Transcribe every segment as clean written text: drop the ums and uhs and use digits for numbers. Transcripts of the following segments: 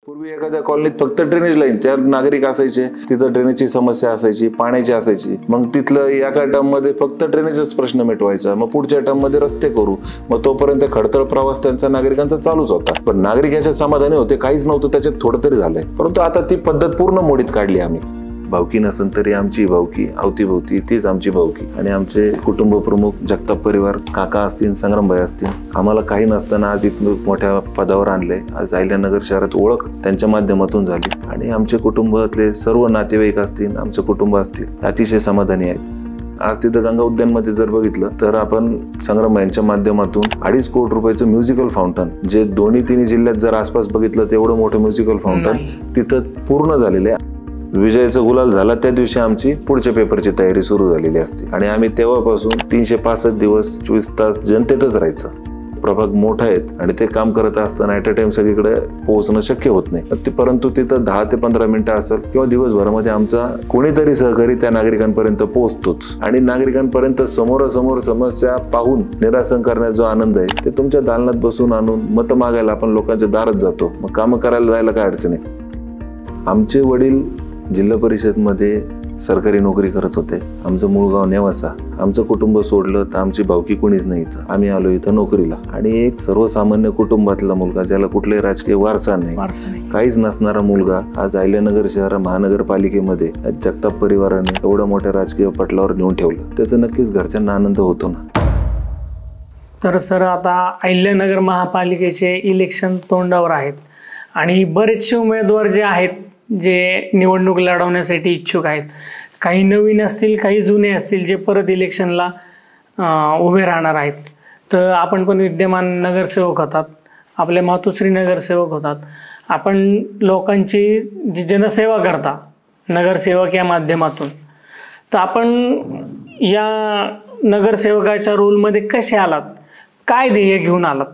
पूर्वी एखाद्या कॉलनीत फक्त ड्रेनेज लाईन, त्या नागरिक असायचे, तिथं ड्रेनेजची समस्या असायची, पाण्याची असायची. मग तिथलं एका टर्म मध्ये फक्त ड्रेनेजच प्रश्न मिटवायचा, मग पुढच्या टर्म मध्ये रस्ते करू, मग तोपर्यंत खडतळ प्रवास त्यांचा नागरिकांचा चालूच होता. पण नागरिक याच्या समाधानी होते, काहीच नव्हतं, त्याच्यात थोडं तरी झालंय. परंतु आता ती पद्धत पूर्ण मोडीत काढली आम्ही. भावकी नसेल तरी आमची भावकी, अवतीभोवती तीच आमची भावकी. आणि आमचे कुटुंब प्रमुख जगताप परिवार, काका असतील, संग्रामभाई असतील, आम्हाला काही नसताना आज इथं मोठ्या पदावर आणले. आज अहिल्यानगर शहरात ओळख त्यांच्या माध्यमातून झाली. आणि आमचे कुटुंबातले सर्व नातेवाईक असतील, आमचे कुटुंब असतील, अतिशय समाधानी आहेत. आज तिथं गंगा उद्यानमध्ये जर बघितलं तर आपण संग्रामभाईंच्या माध्यमातून 2.5 कोटी रुपयाचं म्युझिकल फाउंटन, जे तिन्ही जिल्ह्यात जर आसपास बघितलं तेवढं मोठं म्युझिकल फाउंटन तिथं पूर्ण झालेलं आहे. विजयाचा गुलाल झाला त्या दिवशी आमची पुढच्या पेपरची तयारी सुरू झालेली असते. आणि आम्ही तेव्हापासून 365 दिवस 24 तास जनतेतच राहायचं. प्रभाग मोठा आहेत आणि ते काम करत असताना ॲट अ टाइम सगळीकडे पोहोचणं शक्य होत नाही. परंतु तिथं 10 ते 15 मिनिटं असेल किंवा दिवसभरामध्ये आमचा कोणीतरी सहकारी त्या नागरिकांपर्यंत पोहोचतोच. आणि नागरिकांपर्यंत समोरासमोर समस्या पाहून निरासन करण्याचा जो आनंद आहे, ते तुमच्या दालनात बसून आणून मत मागायला आपण लोकांच्या दारात जातो. मग कामं करायला जायला काय अडचण आहे. आमचे वडील जिल्हा परिषदमध्ये सरकारी नोकरी करत होते. आमचं मूळ गाव नेवासा. आमचं कुटुंब सोडलं तर आमची भावकी कोणीच नाही इथं. आम्ही आलो इथं नोकरीला. आणि एक सर्वसामान्य कुटुंबातला मुलगा, ज्याला कुठलाही राजकीय वारसा नाही, काहीच नसणारा मुलगा आज अहिल्यानगर शहर महानगरपालिकेमध्ये जगताप परिवाराने एवढ्या मोठ्या राजकीय पटलावर नेऊन ठेवलं. त्याचा नक्कीच घरच्यांना आनंद होतो ना. तर सर, आता अहिल्यानगर महापालिकेचे इलेक्शन तोंडावर आहेत आणि बरेचसे उमेदवार जे आहेत, जे निवडणूक लढवण्यासाठी इच्छुक आहेत. काही नवीन असतील, काही जुने असतील, जे परत इलेक्शनला उभे राहणार आहेत. तर आपण पण विद्यमान नगरसेवक होतात, आपले मातोश्री नगरसेवक होतात. आपण लोकांची जी जनसेवा करता नगरसेवक या माध्यमातून, तर आपण या नगरसेवकाच्या रोलमध्ये कसे आलात, काय ध्येय घेऊन आलात,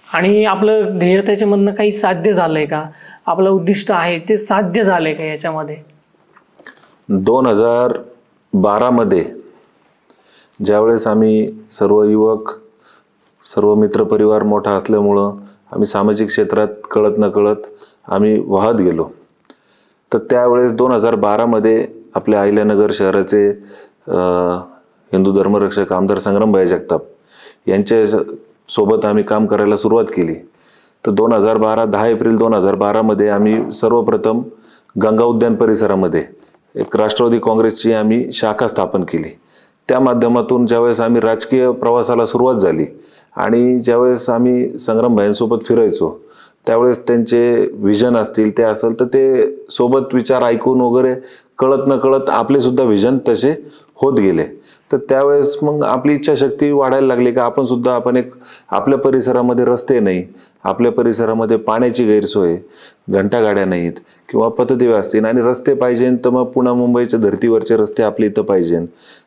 आणि आपलं ध्येय त्याच्यामधनं काही साध्य झालंय का, आपलं उद्दिष्ट आहे ते साध्य झालंय का याच्यामध्ये? 2012 मध्ये ज्यावेळेस आम्ही सर्व युवक, सर्व मित्रपरिवार मोठा असल्यामुळं आम्ही सामाजिक क्षेत्रात कळत नकळत आम्ही वाहत गेलो. तर त्यावेळेस 2012 मध्ये आपल्या अहिल्यानगर शहराचे हिंदू धर्मरक्षक आमदार संग्रामभाई जगताप यांच्या सोबत आम्ही काम करायला सुरुवात केली. तर 10 एप्रिल 2012 मध्ये आम्ही सर्वप्रथम गंगा उद्यान परिसरामध्ये एक राष्ट्रवादी काँग्रेसची आम्ही शाखा स्थापन केली. त्या माध्यमातून ज्यावेळेस आम्ही राजकीय प्रवासाला सुरुवात झाली आणि ज्यावेळेस आम्ही संग्रामभाईंसोबत फिरायचो, त्यावेळेस त्यांचे विजन असतील ते असेल तर ते सोबत विचार ऐकून वगैरे कळत न कळत आपले सुद्धा विजन तसे होत गेले. तर त्यावेळेस मग आपली इच्छाशक्ती वाढायला लागली का आपण एक आपल्या परिसरामध्ये रस्ते नाही, आपल्या परिसरामध्ये पाण्याची गैरसोय, घंटागाड्या नाहीत किंवा पथदिवे असतील, आणि रस्ते पाहिजे तर मग पुणे मुंबईच्या धर्तीवरचे रस्ते आपले इथं पाहिजे.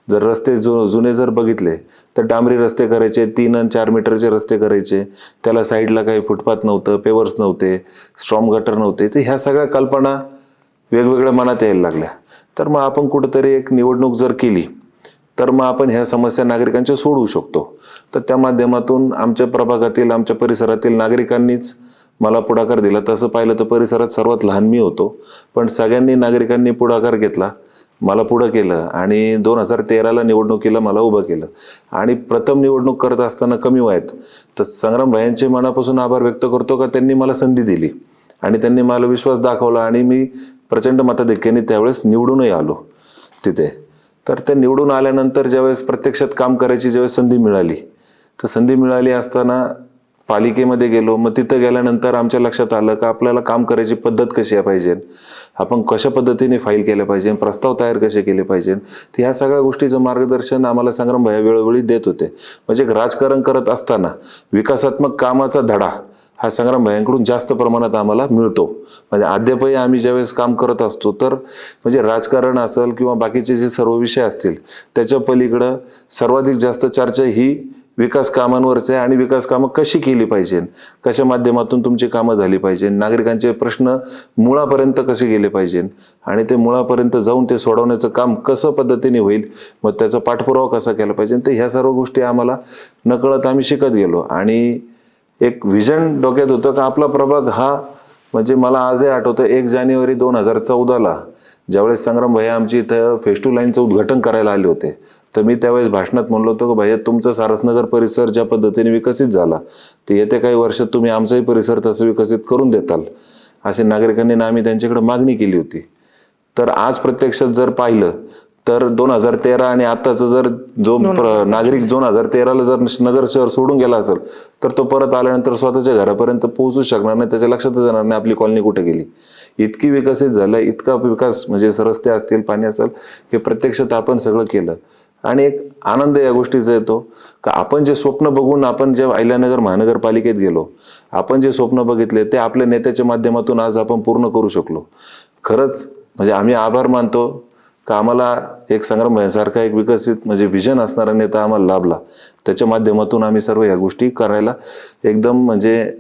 जर रस्ते जुने जर बघितले तर डांबरी रस्ते करायचे, 3 आणि 4 मीटरचे रस्ते करायचे, त्याला साईडला काही फुटपाथ नव्हतं, पेवर्स नव्हते, स्ट्रॉम गटर नव्हते. तर ह्या सगळ्या कल्पना वेगवेगळ्या मनात यायला लागल्या. तर मग आपण कुठंतरी एक निवडणूक जर केली तर मग आपण ह्या समस्या नागरिकांच्या सोडवू शकतो. तर त्या माध्यमातून आमच्या प्रभागातील, आमच्या परिसरातील नागरिकांनीच मला पुढाकार दिला. तसं पाहिलं तर परिसरात सर्वात लहान मी होतो, पण सगळ्यांनी नागरिकांनी पुढाकार घेतला, मला पुढं केलं आणि 2013ला निवडणुकीला मला उभं केलं. आणि प्रथम निवडणूक करत असताना कमी वयात तर संग्रामभाईंचे मनापासून आभार व्यक्त करतो का त्यांनी मला संधी दिली आणि त्यांनी मला विश्वास दाखवला आणि मी प्रचंड मताधिक्याने त्यावेळेस निवडूनही आलो तिथे. तर ते निवडून आल्यानंतर ज्यावेळेस प्रत्यक्षात काम करायची ज्यावेळेस संधी मिळाली, तर संधी मिळाली असताना पालिकेमध्ये गेलो. मग तिथं गेल्यानंतर आमच्या लक्षात आलं का आपल्याला काम करायची पद्धत कशी पाहिजे, आपण कशा पद्धतीने फाईल केल्या पाहिजे, प्रस्ताव तयार कसे केले पाहिजे, तर ह्या सगळ्या गोष्टीचं मार्गदर्शन आम्हाला संग्रामभाई वेळोवेळी देत होते. म्हणजे राजकारण करत असताना विकासात्मक कामाचा धडा हा संग्रामभाईंकडून जास्त प्रमाणात आम्हाला मिळतो. म्हणजे अद्यापही आम्ही ज्यावेळेस काम करत असतो तर म्हणजे राजकारण असेल किंवा बाकीचे जे सर्व विषय असतील त्याच्या पलीकडं सर्वाधिक जास्त चर्चा ही विकास कामांवरच आहे. आणि विकास कामं कशी केली पाहिजे, कशा माध्यमातून तुमची कामं झाली पाहिजे, नागरिकांचे प्रश्न मुळापर्यंत कसे गेले पाहिजे आणि ते मुळापर्यंत जाऊन ते सोडवण्याचं काम कसं पद्धतीने होईल, मग त्याचा पाठपुरावा कसा केला पाहिजे, तर ह्या सर्व गोष्टी आम्हाला नकळत आम्ही शिकत गेलो. आणि एक विजन डोक्यात होतं का आपला प्रभाग हा म्हणजे मला आजही आठवतं 1 जानेवारी 2014ला ज्यावेळेस संग्राम भैया आमची इथं फेस 2 लाईनचं उद्घाटन करायला आले होते, तर मी त्यावेळेस भाषणात म्हणलो होतो की भैया तुमचा सारसनगर परिसर ज्या पद्धतीने विकसित झाला तर येत्या काही वर्षात तुम्ही आमचाही परिसर तसं विकसित करून देताल, असे नागरिकांनी आम्ही त्यांच्याकडे मागणी केली होती. तर आज प्रत्यक्षात जर पाहिलं तर 2013 आणि आताचा जर जो नागरिक 2013ला जर नगर शहर सोडून गेला असेल तर तो परत आल्यानंतर स्वतःच्या घरापर्यंत पोहोचू शकणार नाही, त्याच्या लक्षातच येणार नाही आपली कॉलनी कुठे गेली. इतकी विकसित झालं, इतका विकास म्हणजे रस्ते असतील, पाणी असेल, हे प्रत्यक्षात आपण सगळं केलं. आणि एक आनंद या गोष्टीचा येतो का आपण जे स्वप्न बघून आपण जे अहिल्यानगर महानगरपालिकेत गेलो, आपण जे स्वप्न बघितले ते आपल्या नेत्याच्या माध्यमातून आज आपण पूर्ण करू शकलो. खरंच म्हणजे आम्ही आभार मानतो का आम्हाला एक संग्राम भैयासारखा एक विकसित म्हणजे विजन असणारा नेता आम्हाला लाभला. त्याच्या माध्यमातून आम्ही सर्व या गोष्टी करायला एकदम म्हणजे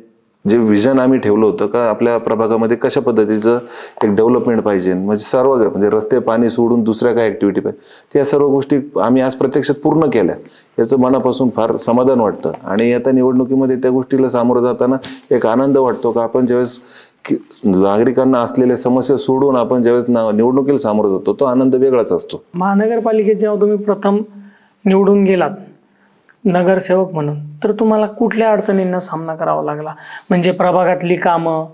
जे विजन आम्ही ठेवलं होतं का आपल्या प्रभागामध्ये कशा पद्धतीचं एक डेव्हलपमेंट पाहिजे, म्हणजे सर्व म्हणजे रस्ते पाणी सोडून दुसऱ्या काय ऍक्टिव्हिटी पाहिजे, त्या सर्व गोष्टी आम्ही आज प्रत्यक्षात पूर्ण केल्या. याचं मनापासून फार समाधान वाटतं. आणि आता निवडणुकीमध्ये त्या गोष्टीला सामोरं जाताना एक आनंद वाटतो का आपण ज्यावेळेस नागरिकांना असलेल्या समस्या सोडून आपण ज्यावेळेस निवडणुकीला सामोरं जातो तो आनंद वेगळाच असतो. महानगरपालिकेत जेव्हा तुम्ही प्रथम निवडून गेलात नगरसेवक म्हणून, तर तुम्हाला कुठल्या अडचणींना सामना करावा लागला? म्हणजे प्रभागातली कामं,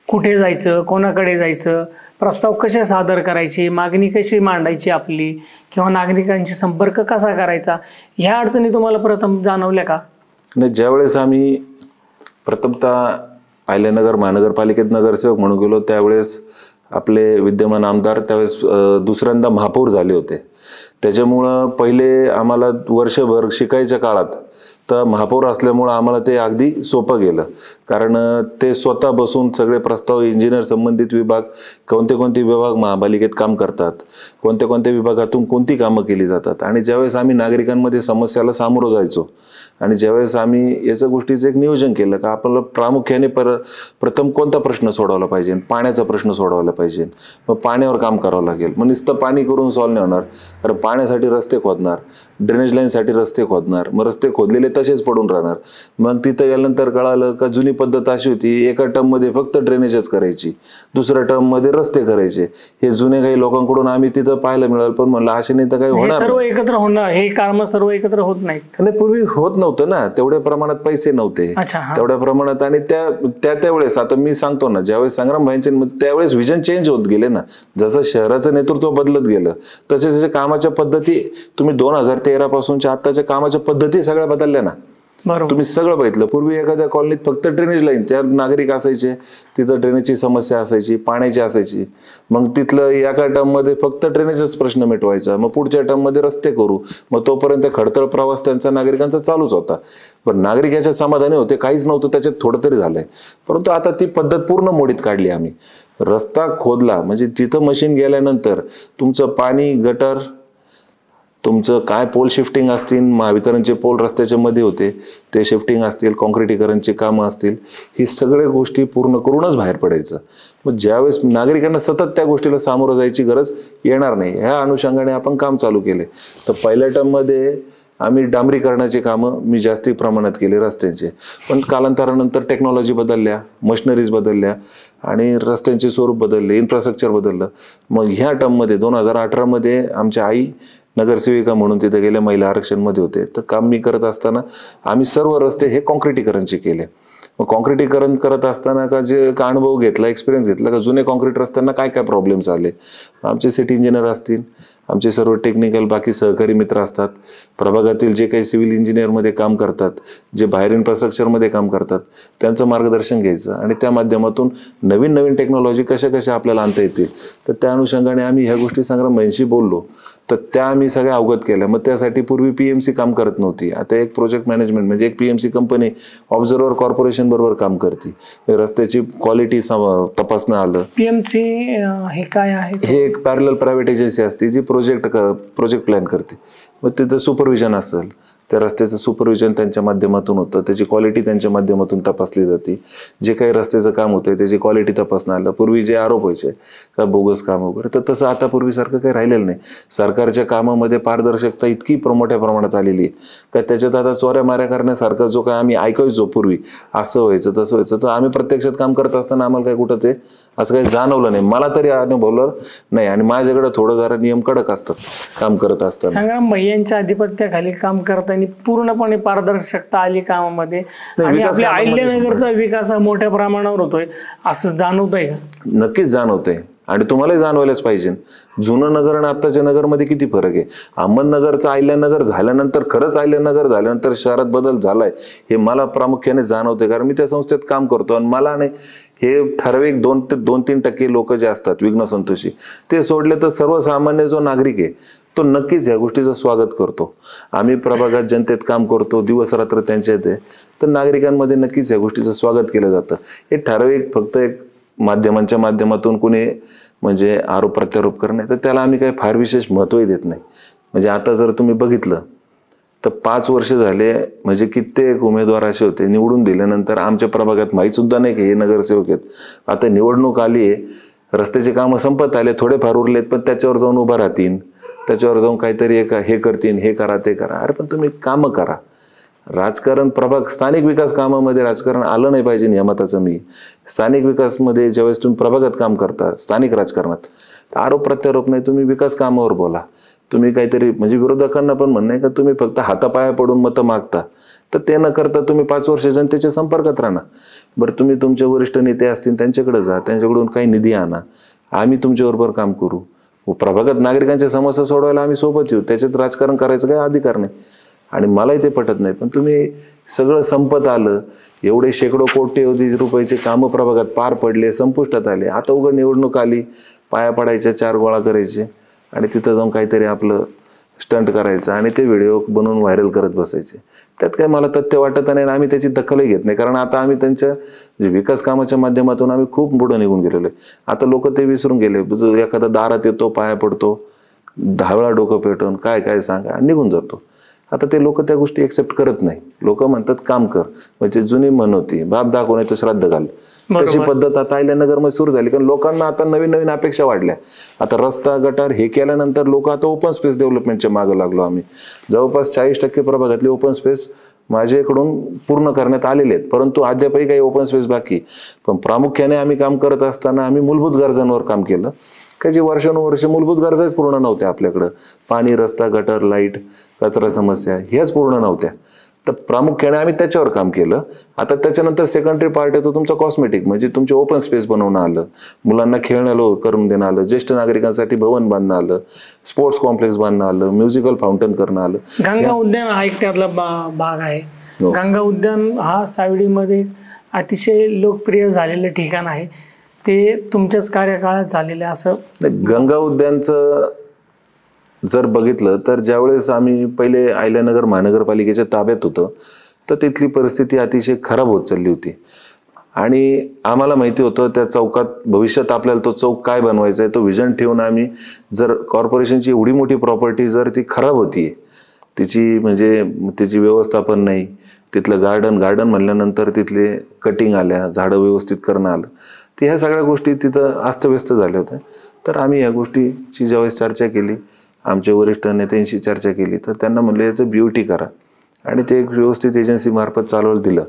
कुठे जायचं, कोणाकडे जायचं, प्रस्ताव कसे सादर करायचे, मागणी कशी मांडायची आपली, किंवा नागरिकांशी संपर्क कसा करायचा, ह्या अडचणी तुम्हाला प्रथम जाणवल्या का? नाही, ज्यावेळेस आम्ही प्रथमतः अहिल्यानगर महानगरपालिकेत नगरसेवक म्हणून गेलो त्यावेळेस आपले विद्यमान आमदार त्यावेळेस दुसऱ्यांदा महापौर झाले होते. त्याच्यामुळं पहिले आम्हाला वर्षभर शिकायच्या काळात तर महापौर असल्यामुळं आम्हाला ते अगदी सोपं गेलं. कारण ते स्वतः बसून सगळे प्रस्ताव, इंजिनियर संबंधित विभाग, कोणते कोणते विभाग महापालिकेत काम करतात, कोणत्या कोणत्या विभागातून कोणती कामं केली जातात, आणि ज्यावेळेस आम्ही नागरिकांमध्ये समस्याला सामोरं जायचो आणि ज्यावेळेस आम्ही याच्या गोष्टीचं एक नियोजन केलं का आपल्याला प्रामुख्याने प्रथम कोणता प्रश्न सोडवला पाहिजे, पाण्याचा प्रश्न सोडवला पाहिजे, मग पाण्यावर काम करावं लागेल. मग नुसतं पाणी करून सॉल्व्ह नाही होणार, कारण पाण्यासाठी रस्ते खोदणार, ड्रेनेज लाईनसाठी रस्ते खोदणार, मग रस्ते खोदलेले तसेच पडून राहणार. मग तिथं गेल्यानंतर कळालं का जुनी पद्धत अशी होती, एका टर्ममध्ये फक्त ड्रेनेजच करायची, दुसऱ्या टर्ममध्ये रस्ते करायचे. हे जुने काही लोकांकडून आम्ही तिथं पाहायला मिळालं, पण म्हणलं असे नाही तर काही होणार, सर्व एकत्र होणार, हे काम सर्व एकत्र होत नाहीत. नाही, पूर्वी होत नव्हतं ना, तेवढ्या प्रमाणात पैसे नव्हते तेवढ्या प्रमाणात. आणि त्यावेळेस आता मी सांगतो ना, ज्यावेळेस संग्राम भाईंचे त्यावेळेस विजन चेंज होत गेले ना, जसं शहराचं नेतृत्व बदलत गेलं तसे तसे कामाच्या पद्धती तुम्ही 2013 पासूनच्या आताच्या कामाच्या पद्धती सगळ्या बदलल्या ना. तुम्ही सगळं बघितलं. पूर्वी एखाद्या कॉलनीत फक्त ड्रेनेज लाईन, त्या नागरिक असायचे, तिथं ड्रेनेजची समस्या असायची, पाण्याची असायची, मग तिथलं एका टर्म मध्ये फक्त ड्रेनेजच प्रश्न मिटवायचा, मग पुढच्या टर्म मध्ये रस्ते करू, मग तोपर्यंत खडतळ प्रवास त्यांचा नागरिकांचा चालूच होता. पण नागरिक याच्या समाधानी होते, काहीच नव्हतं त्याच्यात, थोडं तरी झालंय. परंतु आता ती पद्धत पूर्ण मोडीत काढली आम्ही. रस्ता खोदला म्हणजे तिथं मशीन गेल्यानंतर तुमचं पाणी, गटर, तुमचं काय पोल शिफ्टिंग असतील, महावितरणचे पोल रस्त्याच्या मध्ये होते ते शिफ्टिंग असतील, कॉन्क्रिटीकरणची कामं असतील, ही सगळ्या गोष्टी पूर्ण करूनच बाहेर पडायचं. मग ज्यावेळेस नागरिकांना सतत त्या गोष्टीला सामोरं जायची गरज येणार नाही, ह्या अनुषंगाने आपण काम चालू केले. तर पहिल्या टर्ममध्ये आम्ही डांबरीकरणाची कामं मी जास्ती प्रमाणात केले रस्त्यांचे, पण कालांतरानंतर टेक्नॉलॉजी बदलल्या, मशिनरीज बदलल्या आणि रस्त्यांचे स्वरूप बदलले, इन्फ्रास्ट्रक्चर बदललं. मग ह्या टर्ममध्ये 2018 मध्ये आमच्या आई नगरसेविका म्हणून तिथे गेल्या, महिला आरक्षणमध्ये होते, तर काम मी करत असताना आम्ही सर्व रस्ते हे कॉन्क्रिटीकरणचे केले. मग कॉन्क्रिटीकरण करत असताना का जे अनुभव घेतला, एक्सपिरियन्स घेतला का जुने कॉन्क्रीट रस्त्यांना काय काय प्रॉब्लेम्स आले. आमचे सिटी इंजिनियर असतील, आमचे सर्व टेक्निकल बाकी सहकारी मित्र असतात, प्रभागातील जे काही सिव्हिल इंजिनियरमध्ये काम करतात, जे बाहेर इन्फ्रास्ट्रक्चरमध्ये काम करतात, त्यांचं मार्गदर्शन घ्यायचं आणि त्या माध्यमातून नवीन नवीन टेक्नॉलॉजी कशा कशा आपल्याला आणता येतील. तर त्या अनुषंगाने आम्ही ह्या गोष्टी संग्राम भाईंशी बोललो, तर त्या आम्ही सगळ्या अवगत केल्या. मग त्यासाठी पूर्वी PMC काम करत नव्हती, आता एक प्रोजेक्ट मॅनेजमेंट म्हणजे एक PMC कंपनी ऑब्झर्वर कॉर्पोरेशन बरोबर काम करते. रस्त्याची क्वालिटी तपासणं आलं. PMC हे काय आहे? हे एक पॅरलल प्रायव्हेट एजन्सी असते जी प्रोजेक्ट प्लॅन करते. मग तिथं सुपरविजन असेल, त्या रस्त्याचं सुपरविजन त्यांच्या माध्यमातून होतं, त्याची क्वालिटी त्यांच्या माध्यमातून तपासली जाते. जे काही रस्त्याचं काम होतं त्याची क्वालिटी तपासणं आलं. पूर्वी जे आरोप व्हायचे का बोगस काम वगैरे, तर तसं आता पूर्वीसारखं काही राहिलेलं नाही. सरकारच्या कामामध्ये पारदर्शकता इतकी मोठ्या प्रमाणात आलेली आहे का त्याच्यात आता चोऱ्या माऱ्या करण्यासारखं जो काय आम्ही ऐकायचो पूर्वी, असं व्हायचं तसं व्हायचं, तर आम्ही प्रत्यक्षात काम करत असताना आम्हाला काही कुठं ते असं काही जाणवलं नाही, मला तरी अनुभवलं नाही. आणि माझ्याकडे थोडं जरा नियम कडक असतात काम करत असताना. संग्राम भैयांच्या आधिपत्याखाली काम करताना पूर्णपणे पारदर्शकता आली कामामध्ये आणि आपल्या अहिल्यानगरचा विकास हा मोठ्या प्रमाणावर होतोय असं जाणवतंय का? नक्कीच जाणवतंय आणि तुम्हालाही जाणवायलाच पाहिजे. जुनं नगर आणि आत्ताच्या नगरमध्ये किती फरक आहे. अहमदनगरचं अहिल्यानगर झाल्यानंतर, खरंच अहिल्यानगर झाल्यानंतर शहरात बदल झालाय हे मला प्रामुख्याने जाणवते, कारण मी त्या संस्थेत काम करतो. आणि मला नाही हे ठराविक 2-3% लोक जे असतात विघ्न संतोषी, ते सोडले तर सर्वसामान्य जो नागरिक आहे तो नक्कीच या गोष्टीचं स्वागत करतो. आम्ही प्रभागात जनतेत काम करतो, दिवस रात्र त्यांच्या येते, तर नागरिकांमध्ये नक्कीच या गोष्टीचं स्वागत केलं जातं. हे ठराविक फक्त एक माध्यमांच्या माध्यमातून कुणी म्हणजे आरोप प्रत्यारोप करणे, तर त्याला आम्ही काही फार विशेष महत्त्वही देत नाही. म्हणजे आता जर तुम्ही बघितलं तर 5 वर्ष झाले म्हणजे कित्येक उमेदवार असे होते निवडून दिल्यानंतर आमच्या प्रभागात माहीत सुद्धा नाही की हे नगरसेवक आहेत. आता निवडणूक आली आहे, रस्त्याचे कामं संपत आले, थोडेफार उरलेत, पण त्याच्यावर जाऊन उभा राहतील, त्याच्यावर जाऊन काहीतरी हे करतील, हे करा ते करा. अरे पण तुम्ही कामं करा. राजकारण प्रभाग स्थानिक विकास कामामध्ये राजकारण आलं नाही पाहिजे या मताचं मी. स्थानिक विकासमध्ये ज्यावेळेस तुम्ही प्रभागात काम करता स्थानिक राजकारणात, तर आरोप प्रत्यारोप नाही, तुम्ही विकास कामावर बोला. तुम्ही काहीतरी म्हणजे विरोधकांना पण म्हणणं आहे का तुम्ही फक्त हातापाया पडून मतं मागता, तर ते न करता तुम्ही 5 वर्ष जनतेच्या संपर्कात राहणार. बरं तुम्ही तुमचे वरिष्ठ नेते असतील त्यांच्याकडे जा, त्यांच्याकडून काही निधी आणा, आम्ही तुमच्याबरोबर काम करू. प्रभागात नागरिकांच्या समस्या सोडवायला आम्ही सोबत येऊ, त्याच्यात राजकारण करायचं काही अधिकार नाही. आणि मलाही ते पटत नाही. पण तुम्ही सगळं संपत आलं, एवढे शेकडो कोटी रुपयाचे कामं प्रभागात पार पडले, संपुष्टात आले, आता उघड निवडणूक आली, पाया पडायच्या, 4 गोळा करायचे आणि तिथं जाऊन काहीतरी आपलं स्टंट करायचं आणि ते व्हिडिओ बनवून व्हायरल करत बसायचे. त्यात काय मला तथ्य वाटत नाही आणि आम्ही त्याची दखलही घेत नाही, कारण आता आम्ही त्यांच्या विकास कामाच्या माध्यमातून आम्ही खूप पुढं निघून गेलेलो आहे. आता लोक ते विसरून गेले. एखादा दारात येतो, पाया पडतो, 10 वेळा डोकं पेटवून काय काय सांगा निघून जातो. आता ते लोक त्या गोष्टी एक्सेप्ट करत नाही. लोक म्हणतात काम कर, म्हणजे जुनी म्हण होती बाप दाखवण्याचं श्राद्ध घाल, तशी पद्धत आता अहिल्यानगरमध्ये सुरू झाली. कारण लोकांना आता नवीन नवीन अपेक्षा वाढल्या. आता रस्ता गटार हे केल्यानंतर लोक आता ओपन स्पेस डेव्हलपमेंटच्या मागे लागलो आम्ही. जवळपास 40% प्रभागातले ओपन स्पेस माझ्याकडून पूर्ण करण्यात आलेले आहेत, परंतु अद्यापही काही ओपन स्पेस बाकी. पण प्रामुख्याने आम्ही काम करत असताना आम्ही मूलभूत गरजांवर काम केलं. काही वर्षानुवर्ष मूलभूत गरजाच पूर्ण नव्हत्या आपल्याकडं. पाणी, रस्ता, गटर, लाईट, कचरा समस्या ह्याच पूर्ण नव्हत्या. तर प्रामुख्याने आम्ही त्याच्यावर काम केलं. आता त्याच्यानंतर सेकंडरी पार्ट येतो तुमचा कॉस्मेटिक, म्हणजे तुमचे ओपन स्पेस बनवणं आलं, मुलांना खेळण्याला करून देणं आलं, ज्येष्ठ नागरिकांसाठी भवन बांधणं आलं, स्पोर्ट्स कॉम्प्लेक्स बांधणं आलं, म्युझिकल फाउंटन करणं आलं. गंगा उद्यान हा एक त्यातला भाग आहे. गंगा उद्यान हा सावडीमध्ये अतिशय लोकप्रिय झालेलं ठिकाण आहे. ते तुमच्याच कार्यकाळात झालेलं असं. गंगा उद्यानचं जर बघितलं तर ज्यावेळेस आम्ही पहिले अहिल्यानगर महानगरपालिकेच्या ताब्यात होतं तर तिथली परिस्थिती अतिशय खराब होत चालली होती. आणि आम्हाला माहिती होतं त्या चौकात भविष्यात आपल्याला तो चौक काय बनवायचा आहे, तो विजन ठेवून आम्ही जर कॉर्पोरेशनची एवढी मोठी प्रॉपर्टी जर ती खराब होतीये, तिची म्हणजे तिची व्यवस्थापन नाही, तिथलं गार्डन म्हणल्यानंतर तिथले कटिंग आल्या, झाडं व्यवस्थित करणं आलं, तर ह्या सगळ्या गोष्टी तिथं अस्तव्यस्त झाल्या होत्या. तर आम्ही या गोष्टीची ज्यावेळेस चर्चा केली, आमच्या वरिष्ठ नेत्यांशी चर्चा केली, तर त्यांना म्हणलं याचं ब्युटी करा आणि ते एक व्यवस्थित एजन्सी मार्फत चालवायला दिलं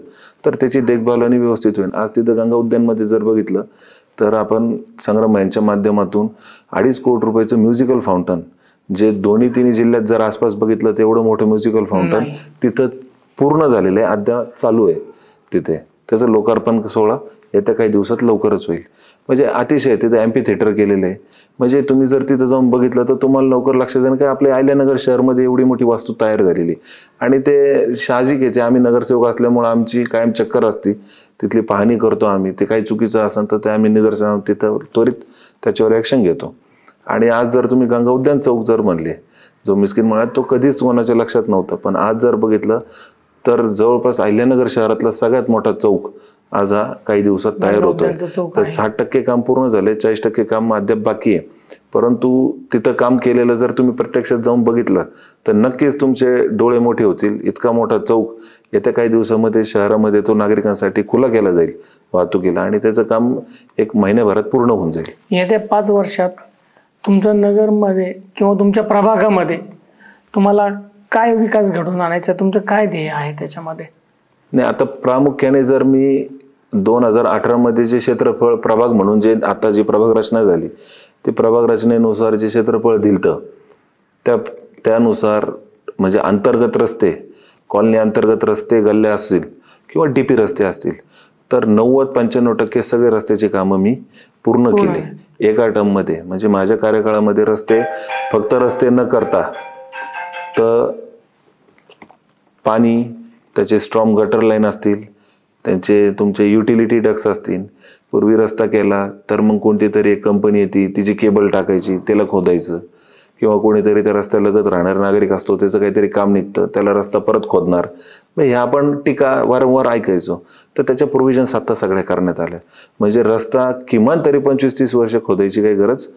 तर त्याची देखभाल आणि व्यवस्थित होईल. आज तिथं गंगा उद्यानमध्ये जर बघितलं तर आपण संग्राम यांच्या माध्यमातून 2.5 कोटी रुपयाचं म्युझिकल फाउंटन, जे 2-3 जिल्ह्यात जर आसपास बघितलं तर एवढं मोठं म्युझिकल फाउंटन तिथं पूर्ण झालेलं आहे, अद्याप चालू आहे तिथे. त्याचं लोकार्पण सोहळा येत्या काही दिवसात लवकरच होईल. म्हणजे अतिशय तिथे एम्पी थिएटर केलेलं आहे. म्हणजे तुम्ही जर तिथं जाऊन बघितलं तर तुम्हाला लवकर लक्षात येईल की आपल्या अहिल्यानगर शहरमध्ये एवढी मोठी वास्तू तयार झालेली. आणि ते साहजिक आहे, आम्ही नगरसेवक असल्यामुळे आमची कायम चक्कर असते, तिथली पाहणी करतो आम्ही. ते काही चुकीचं असेल तर ते आम्ही निदर्शनावर तिथं त्वरित त्याच्यावर ॲक्शन घेतो. आणि आज जर तुम्ही गंगा उद्यान चौक जर म्हणले, जो मिस्किन म्हणत तो कधीच कोणाच्या लक्षात नव्हता, पण आज जर बघितलं तर जवळपास अहिल्यानगर शहरातला सगळ्यात मोठा चौक आज हा काही दिवसात तयार होतोय. तर 60% काम पूर्ण झाले, 40% काम अद्याप बाकी आहे. परंतु तिथं काम केलेलं जर तुम्ही प्रत्यक्षात जाऊन बघितलं तर नक्कीच तुमचे डोळे मोठे होतील. इतका मोठा चौक येत्या काही दिवसामध्ये शहरामध्ये तो नागरिकांसाठी खुला केला जाईल वाहतुकीला, आणि त्याचं काम एक महिन्याभरात पूर्ण होऊन जाईल. येत्या 5 वर्षात तुमच्या नगरमध्ये किंवा तुमच्या प्रभागामध्ये तुम्हाला काय विकास घडवून आणायचा, तुमचं काय ध्येय आहे त्याच्यामध्ये? नाही, आता प्रामुख्याने जर मी 2018 मध्ये जे क्षेत्रफळ प्रभाग म्हणून जे आता जी प्रभाग रचना झाली, ते प्रभाग रचनेनुसार जे क्षेत्रफळ दिलतं त्यानुसार म्हणजे अंतर्गत रस्ते, कॉलनी अंतर्गत रस्ते, गल्ल्या असतील किंवा डीपी रस्ते असतील, तर 90-95% सगळे रस्त्याची कामं मी पूर्ण केले एका टर्ममध्ये. म्हणजे माझ्या कार्यकाळामध्ये फक्त रस्ते न करता तर पाणी, त्याचे स्ट्रॉंग गटर लाईन असतील, तुमचे युटिलिटी डक्स असतील. पूर्वी रस्ता केला तर मग कोणती तरी एक कंपनी येते, तिची केबल टाकायची, त्याला खोदायचं, किंवा कोणीतरी त्या रस्त्यालगत राहणारा नागरिक असतो, त्याचं काहीतरी काम निघतं, त्याला रस्ता परत खोदणार. मग ह्या आपण टीका वारंवार ऐकायचो. तर त्याच्या प्रोव्हिजन्स आता सगळ्या करण्यात आल्या. म्हणजे रस्ता किमान तरी 25-30 वर्ष खोदायची काही गरज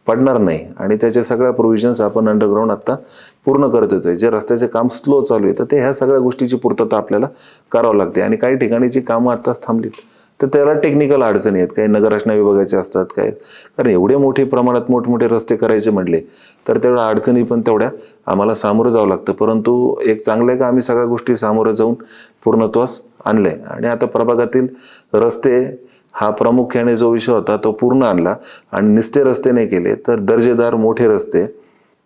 पडणार नाही, आणि त्याच्या सगळ्या प्रोव्हिजन्स आपण अंडरग्राऊंड आता पूर्ण करत येतोय. जे रस्त्याचे काम स्लो चालू आहे तर ते ह्या सगळ्या गोष्टीची पूर्तता आपल्याला करावं लागते. आणि काही ठिकाणीची कामं आताच थांबलीत तर त्याला टेक्निकल अडचणी आहेत, काही नगररचना विभागाचे असतात काय, कारण एवढे मोठे प्रमाणात मोठमोठे रस्ते करायचे म्हणले तर तेवढ्या अडचणी पण तेवढ्या आम्हाला सामोरं जावं लागतं. परंतु एक चांगलं आहे का आम्ही सगळ्या गोष्टी सामोरं जाऊन पूर्णत्वास आणलंय. आणि आता प्रभागातील रस्ते हा प्रामुख्याने जो विषय होता तो पूर्ण आणला, आणि निस्ते रस्ते नाही केले तर दर्जेदार मोठे रस्ते,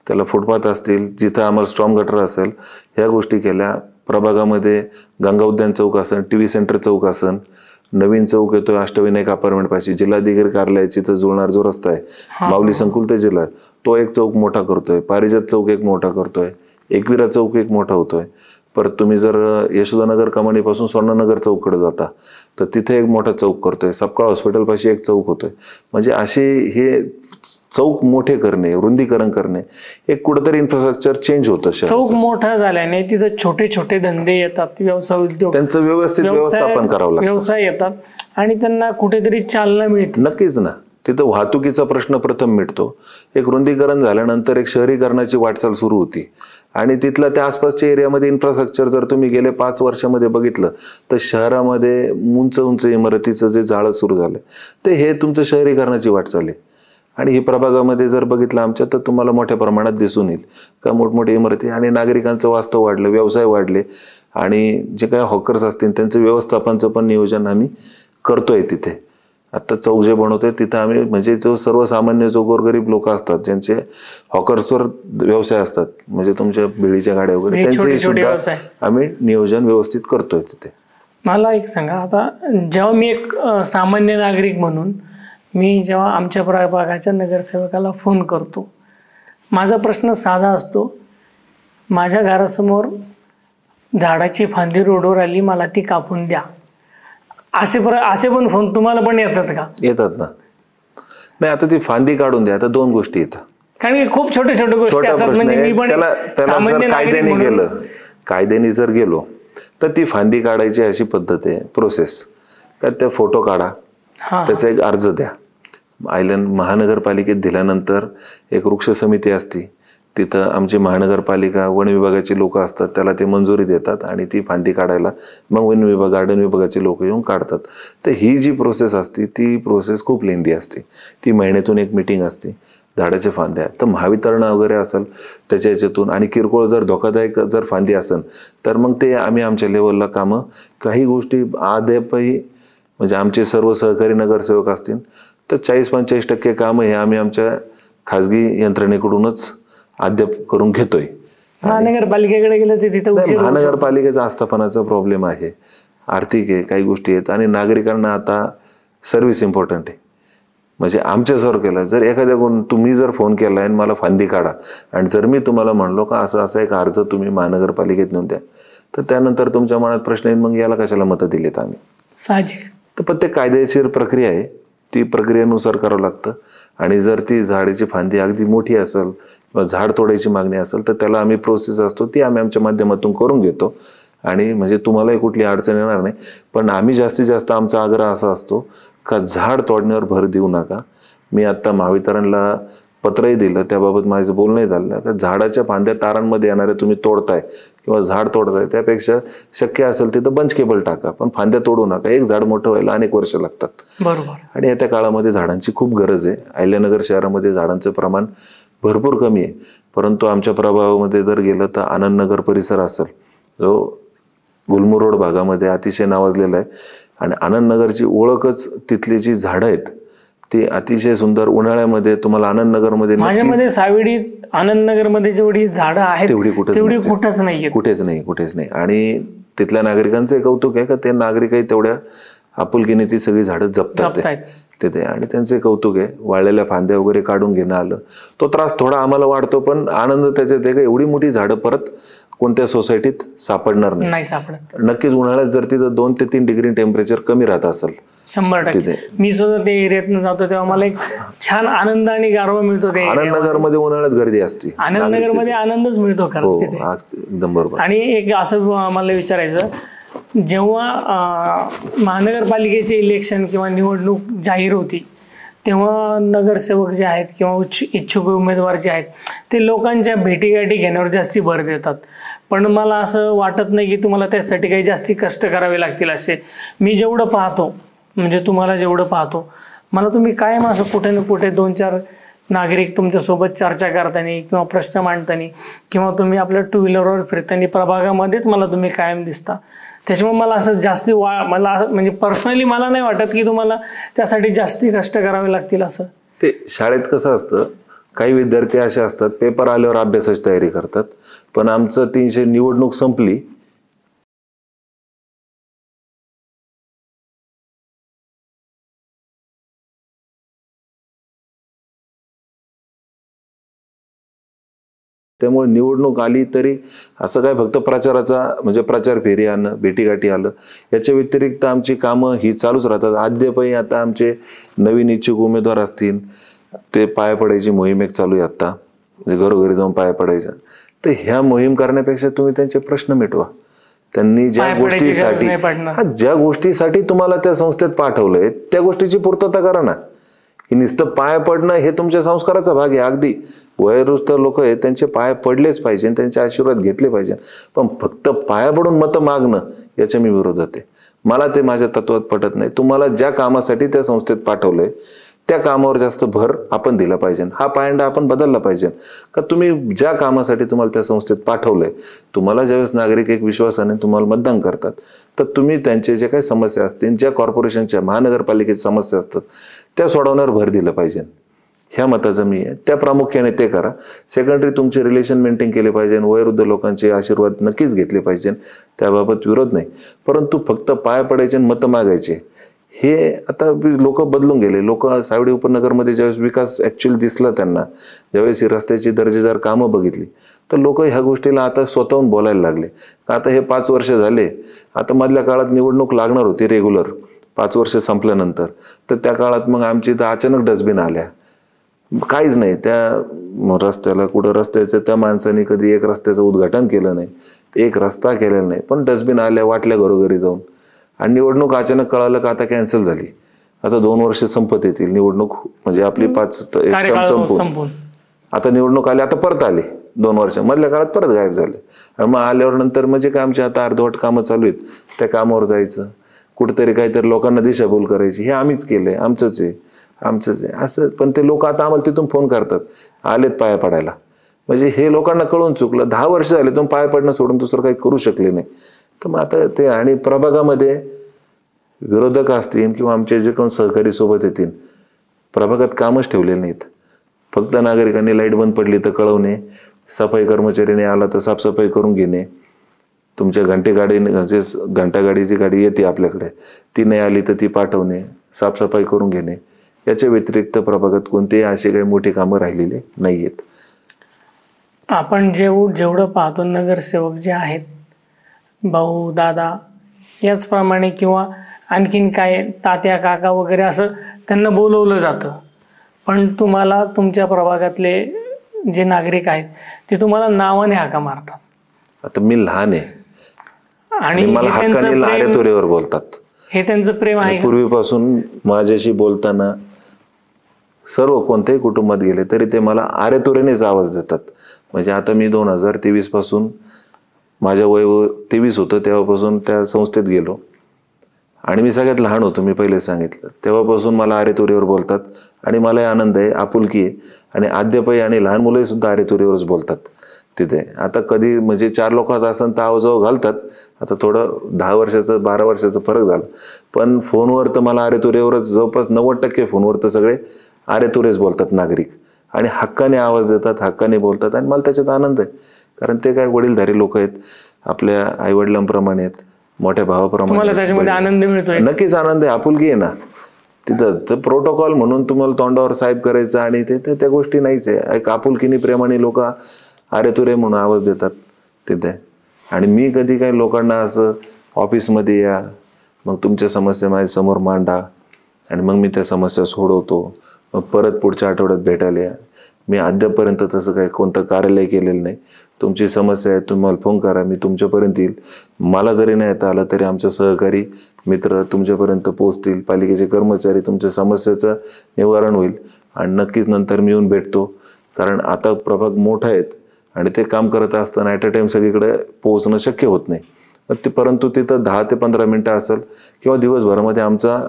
त्याला फुटपाथ असतील, जिथं आम्हाला स्ट्रॉंग गटर असेल, ह्या गोष्टी केल्या. प्रभागामध्ये गंगा उद्यान चौक असन, टीव्ही सेंटर चौक असन, नवीन चौक येतोय अष्टविनायक अपार्टमेंट पाशी, जिल्हाधिकारी कार्यालयाची तर जुळणार जो रस्ता आहे माऊली संकुल ते जिल्हा, तो एक चौक मोठा करतोय. पारिजात चौक एक मोठा करतोय. एकविरा चौक एक मोठा होतोय. परत तुम्ही जर यशोदानगर कमानीपासून स्वर्णनगर चौककडे जाता तर तिथे एक मोठा चौक करतोय. सपकाळ हॉस्पिटल पाशी एक चौक होतोय. म्हणजे असे हे चौक मोठे करणे, रुंदीकरण करणे, एक कुठेतरी इन्फ्रास्ट्रक्चर चेंज होतं. चौक मोठा झाल्याने तिथं छोटे छोटे धंदे येतात, व्यवसाय उद्योग, त्यांचं व्यवस्थित व्यवस्थापन करावं लागतं, व्यवसाय येतात आणि त्यांना कुठेतरी चालना मिळते. नक्कीच ना, तिथं वाहतुकीचा प्रश्न प्रथम मिटतो. एक रुंदीकरण झाल्यानंतर एक शहरीकरणाची वाटचाल सुरू होती, आणि तिथल्या त्या आसपासच्या एरियामध्ये इन्फ्रास्ट्रक्चर जर तुम्ही गेले 5 वर्षामध्ये बघितलं तर शहरामध्ये उंच उंच इमारतीचं जे जाळं सुरू झालं ते हे तुमचं शहरीकरणाची वाटचाल आहे. आणि ही प्रभागामध्ये जर बघितलं आमच्या तर तुम्हाला मोठ्या प्रमाणात दिसून येईल का मोठमोठे इमारती, आणि नागरिकांचं वास्तव वाढलं, व्यवसाय वाढले, आणि जे काही हॉकर्स असतील त्यांचं व्यवस्थापनाचं पण नियोजन आम्ही करतोय. तिथे आता चौक जे बनवतोय तिथं आम्ही म्हणजे जो सर्वसामान्य जो गोरगरीब लोक असतात ज्यांचे हॉकर्सवर व्यवसाय असतात, म्हणजे तुमच्या बिडीच्या गाड्या वगैरे, त्यांचे सुद्धा आम्ही नियोजन व्यवस्थित करतोय तिथे. मला एक सांगा, आता जेव्हा मी एक सामान्य नागरिक म्हणून मी जेव्हा आमच्या प्रभागाच्या नगरसेवकाला फोन करतो, माझा प्रश्न साधा असतो, माझ्या घरासमोर झाडाची फांदी रोडवर आली, मला ती कापून द्या. असे पण फोन तुम्हाला पण येतात का? येतात ना. नाही, आता ती फांदी काढून द्या, आता 2 गोष्टी येतात. कारण की खूप छोटे छोटे गोष्टी असतात. म्हणजे मी पण सामान्य नागरिक म्हणून कायद्याने जर गेलो तर ती फांदी काढायची अशी पद्धत आहे, प्रोसेस. त्यात त्या फोटो काढा, त्याचा एक अर्ज द्या. आयलंड महानगरपालिकेत दिल्यानंतर एक वृक्ष समिती असते, तिथं आमची महानगरपालिका वन विभागाची लोक असतात, त्याला ते मंजुरी देतात, आणि ती फांदी काढायला मग वन विभाग, गार्डन विभागाचे लोक येऊन काढतात. तर ही जी प्रोसेस असते ती प्रोसेस खूप लेंदी असते. ती महिन्यातून एक मीटिंग असते. झाडाच्या फांद्या तर महावितरण वगैरे असेल त्याच्या ह्याच्यातून, आणि किरकोळ जर धोकादायक जर फांदी असेल तर मग ते आम्ही आमच्या लेवलला कामं, काही गोष्टी अद्यापही म्हणजे आमचे सर्व सहकारी नगरसेवक असतील तर 40-45% कामं हे आम्ही आमच्या खाजगी यंत्रणेकडूनच अद्याप करून घेतोय. महानगरपालिकेकडे गेलं तर तिथं महानगरपालिकेचा आस्थापनाचा प्रॉब्लेम आहे, आर्थिक आहे, काही गोष्टी आहेत, आणि नागरिकांना आता सर्व्हिस इम्पॉर्टंट आहे. म्हणजे आमच्यासवर केलं, जर एखाद्या तुम्ही जर फोन केला आणि मला फांदी काढा, आणि जर मी तुम्हाला म्हणलो का असं एक अर्ज तुम्ही महानगरपालिकेत नेऊन द्या, तर त्यानंतर तुमच्या मनात प्रश्न येईल, मग याला कशाला मतं दिलेत आम्ही? साहजिक. तर प्रत्येक कायदेशीर प्रक्रिया आहे, ती प्रक्रियेनुसार करावं लागतं. आणि जर ती झाडाची फांदी अगदी मोठी असेल किंवा झाड तोडायची मागणी असेल तर त्याला आम्ही प्रोसेस असतो ती आम्ही आमच्या माध्यमातून करून घेतो, आणि म्हणजे तुम्हालाही कुठली अडचण येणार नाही. पण आम्ही जास्तीत जास्त आमचा आग्रह असा असतो का झाड तोडण्यावर भर देऊ नका. मी आत्ता महावितरणला पत्रही दिलं, त्याबाबत माझं बोलणंही झालं का झाडाच्या फांद्या तारांमध्ये येणारे तुम्ही तोडताय किंवा झाड तोडताय, त्यापेक्षा शक्य असेल तिथं बंच केबल टाका, पण फांद्या तोडू नका. एक झाड मोठं व्हायला अनेक वर्ष लागतात. बरोबर. आणि येत्या काळामध्ये झाडांची खूप गरज आहे. अहिल्यानगर शहरामध्ये झाडांचं प्रमाण भरपूर कमी आहे, परंतु आमच्या प्रभागामध्ये जर गेलं तर आनंदनगर परिसर असेल, जो गुलमूर रोड भागामध्ये अतिशय नावाजलेला आहे. आणि आनंदनगरची ओळखच तिथली जी झाडं आहेत ती अतिशय सुंदर. उन्हाळ्यामध्ये तुम्हाला आनंदनगरमध्ये माझ्यामध्ये सावेडी आनंदनगरमध्ये जेवढी झाडं आहेत तेवढी कुठंच नाहीये. कुठेच नाही. आणि तिथल्या नागरिकांचं कौतुक आहे का ते नागरिकही तेवढ्या आपुलकीने ती सगळी झाडं जपतात तिथे, आणि त्यांचे कौतुक आहे. वाळलेल्या फांद्या वगैरे काढून घेणं आलं, तो त्रास थोडा आम्हाला वाटतो, पण आनंद त्याच्यात आहे का एवढी मोठी झाडं परत कोणत्या सोसायटीत सापडणार नाही. सापडत. नक्कीच उन्हाळ्यात जर तिथं 2 ते 3 डिग्री टेम्परेचर कमी राहत असेल 100%. मी सुद्धा ते एरियातनं जातो तेव्हा मला एक छान आनंद आणि गारवा मिळतो. ते आनंदनगरमध्ये उन्हाळ्यात गर्दी असते, आनंदनगरमध्ये आनंदच मिळतो खरंच तिथे. एकदम बरोबर. आणि एक असं मला विचारायचं, जेव्हा महानगरपालिकेचे इलेक्शन किंवा निवडणूक जाहीर होती तेव्हा नगरसेवक जे आहेत किंवा इच्छुक उमेदवार जे आहेत ते लोकांच्या भेटीगाठी घेण्यावर जास्ती भर देतात, पण मला असं वाटत नाही की तुम्हाला त्यासाठी काही जास्ती कष्ट करावे लागतील असे. मी जेवढं पाहतो, म्हणजे तुम्हाला जेवढं पाहतो, मला तुम्ही कायम असं कुठे ना कुठे 2-4 नागरिक तुमच्यासोबत चर्चा करताना किंवा प्रश्न मांडताना किंवा तुम्ही आपल्या 2 व्हीलरवर फिरताना प्रभागामध्येच मला तुम्ही कायम दिसता. त्याच्यामुळे मला असं जास्ती मला म्हणजे पर्सनली मला नाही वाटत की तुम्हाला त्यासाठी जास्ती कष्ट करावे लागतील असं. ते शाळेत कसं असतं, काही विद्यार्थी असे असतात पेपर आल्यावर अभ्यासाची तयारी करतात, पण आमचं 300 निवडणूक संपली त्यामुळे निवडणूक आली तरी असं काय फक्त प्रचाराचा म्हणजे प्रचार फेरी आणणं, भेटीगाठी आलं, याच्या व्यतिरिक्त आमची कामं ही चालूच राहतात. अद्यापही आता आमचे नवीन इच्छुक उमेदवार असतील ते पाया पडायची मोहीम एक चालू आहे आता, म्हणजे घरोघरी जाऊन पाया पडायच्या. तर ह्या मोहीम करण्यापेक्षा तुम्ही त्यांचे प्रश्न मिटवा. त्यांनी ज्या गोष्टीसाठी तुम्हाला त्या संस्थेत पाठवलंय त्या गोष्टीची पूर्तता करा ना. की नुसतं पाय पडणं हे तुमच्या संस्काराचा भाग आहे. अगदी वयोवृद्ध लोक आहेत त्यांचे पाय पडलेच पाहिजे, त्यांचे आशीर्वाद घेतले पाहिजे, पण फक्त पाया पडून मतं मागणं याच्या मी विरोधात आहे. मला ते माझ्या तत्वात पटत नाही. तुम्हाला ज्या कामासाठी त्या संस्थेत पाठवलंय त्या कामावर जास्त भर आपण दिला पाहिजे. हा पायंडा आपण बदलला पाहिजे का तुम्ही ज्या कामासाठी तुम्हाला त्या संस्थेत पाठवलंय, तुम्हाला ज्यावेळेस नागरिक एक विश्वासाने तुम्हाला मतदान करतात तर तुम्ही त्यांचे जे काही समस्या असतील, ज्या कॉर्पोरेशनच्या महानगरपालिकेच्या समस्या असतात त्या सोडवण्यावर भर दिलं पाहिजे. ह्या मताचं मी आहे. त्या प्रामुख्याने ते करा. सेकंडरी तुमचे रिलेशन मेंटेन केले पाहिजे, वयोवृद्ध लोकांचे आशीर्वाद नक्कीच घेतले पाहिजे, त्याबाबत विरोध नाही. परंतु फक्त पाय पडायचे आणि मतं मागायचे हे आता लोक बदलून गेले. लोक सावडी उपनगरमध्ये ज्यावेळेस विकास ऍक्च्युअली दिसला त्यांना, ज्यावेळेस ही रस्त्याची दर्जेदार कामं बघितली तर लोक ह्या गोष्टीला आता स्वतःहून बोलायला लागले. आता हे 5 वर्ष झाले, आता मधल्या काळात निवडणूक लागणार होती रेग्युलर 5 वर्ष संपल्यानंतर, तर त्या काळात मग आमची इथं अचानक डस्टबिन आल्या, काहीच नाही त्या रस्त्याला. कुठं रस्त्याचं त्या माणसाने कधी एक रस्त्याचं उद्घाटन केलं नाही, एक रस्ता केलेला नाही, पण डस्टबिन आल्या, वाटल्या घरोघरी जाऊन. आणि निवडणूक अचानक कळालं का आता कॅन्सल झाली. आता 2 वर्ष संपत येतील निवडणूक, म्हणजे आपली 5 संपून आता निवडणूक आली, आता परत आली 2 वर्ष, मधल्या काळात परत गायब झाले. आणि मग आल्यावर नंतर म्हणजे काय आमची आता अर्धवट कामं चालू आहेत, त्या कामावर जायचं, कुठेतरी काहीतरी लोकांना दिशाभूल करायची, हे आम्हीच केलंय, आमचंच आहे असं. पण ते लोक आता आम्हाला तिथून फोन करतात आलेत पाया पडायला. म्हणजे हे लोकांना कळून चुकलं. 10 वर्ष झाले तुम्ही पाया पडणं सोडून दुसरं काही करू शकले नाही. तर मग आता ते, आणि प्रभागामध्ये विरोधक असतील किंवा आमचे जे कोण सहकारी सोबत येतील, प्रभागात कामच ठेवलेले नाहीत. फक्त नागरिकांनी लाईट बंद पडली तर कळवणे, सफाई कर्मचारीने आला तर साफसफाई करून घेणे, तुमच्या घंटागाडीची गाडी येते आपल्याकडे, ती नाही आली तर ती पाठवणे, साफसफाई करून घेणे, याच्या व्यतिरिक्त प्रभागात कोणतेही असे काही मोठी कामं राहिलेले नाहीयेत. आपण जेवढं पाहतो नगरसेवक जे आहेत, भाऊ दादा याचप्रमाणे किंवा आणखीन काय तात्या काका वगैरे असं त्यांना बोलवलं जातं, पण तुम्हाला तुमच्या प्रभागातले जे नागरिक आहेत ते तुम्हाला नावाने हाका मारतात. आता मी लहान आहे आणि मला हक्काने लाड्या तोरेवर बोलतात, हे त्यांचं प्रेम आहे. पूर्वीपासून माझ्याशी बोलताना सर्व कोणत्याही कुटुंबात गेले तरी ते मला आरेतुरेनेच आवाज देतात. म्हणजे आता मी 2023 पासून माझ्या वय 23 होतं तेव्हापासून त्या संस्थेत गेलो आणि मी सगळ्यात लहान होतो, मी पहिले सांगितलं. तेव्हापासून मला आरेतुरीवर बोलतात आणि मलाही आनंद आहे, आपुलकी आहे. आणि अद्यापही आणि लहान मुलंही सुद्धा आरेतुरीवरच बोलतात तिथे. आता कधी म्हणजे 4 लोकात असेल तर आवाजावर घालतात. आता थोडं 10 वर्षाचं 12 वर्षाचं फरक झाला, पण फोनवर तर मला आरेतुरीवरच जवळपास 90% फोनवर तर सगळे आरेतुरेच बोलतात नागरिक. आणि हक्काने आवाज देतात, हक्काने बोलतात आणि मला त्याच्यात आनंद आहे. कारण ते काय वडीलधारी लोक आहेत, आपल्या आईवडिलांप्रमाणे आहेत, मोठ्या भावाप्रमाणे. तुम्हाला त्याच्यामध्ये आनंद मिळतोय? नक्कीच आनंद आहे, आपुलकी आहे ना. तिथं तर प्रोटोकॉल म्हणून तुम्हाला तोंडावर साहेब करायचं आणि ते त्या गोष्टी नाहीच आहे. एक आपुलकीने प्रेमाने लोक आरेतुरे म्हणून आवाज देतात तिथे. आणि मी कधी काही लोकांना असं ऑफिसमध्ये या, मग तुमच्या समस्या माझ्या समोर मांडा आणि मग मी त्या समस्या सोडवतो, मग परत पुढच्या आठवड्यात भेटायला या, मी अद्यापपर्यंत तसं काही कोणतं कार्यालय केलेलं नाही. तुमची समस्या आहे तुम्हाला फोन करा, मी तुमच्यापर्यंत येईल. मला जरी नाही येता आलं तरी आमचे सहकारी मित्र तुमच्यापर्यंत पोहोचतील, पालिकेचे कर्मचारी, तुमच्या समस्येचं निवारण होईल आणि नक्कीच नंतर मी येऊन भेटतो. कारण आता प्रभाग मोठा आहेत आणि ते काम करत असताना ॲट अ टाइम सगळीकडे पोहोचणं शक्य होत नाही. परंतु तिथं 10 ते 15 मिनटं असेल किंवा दिवसभरामध्ये आमचा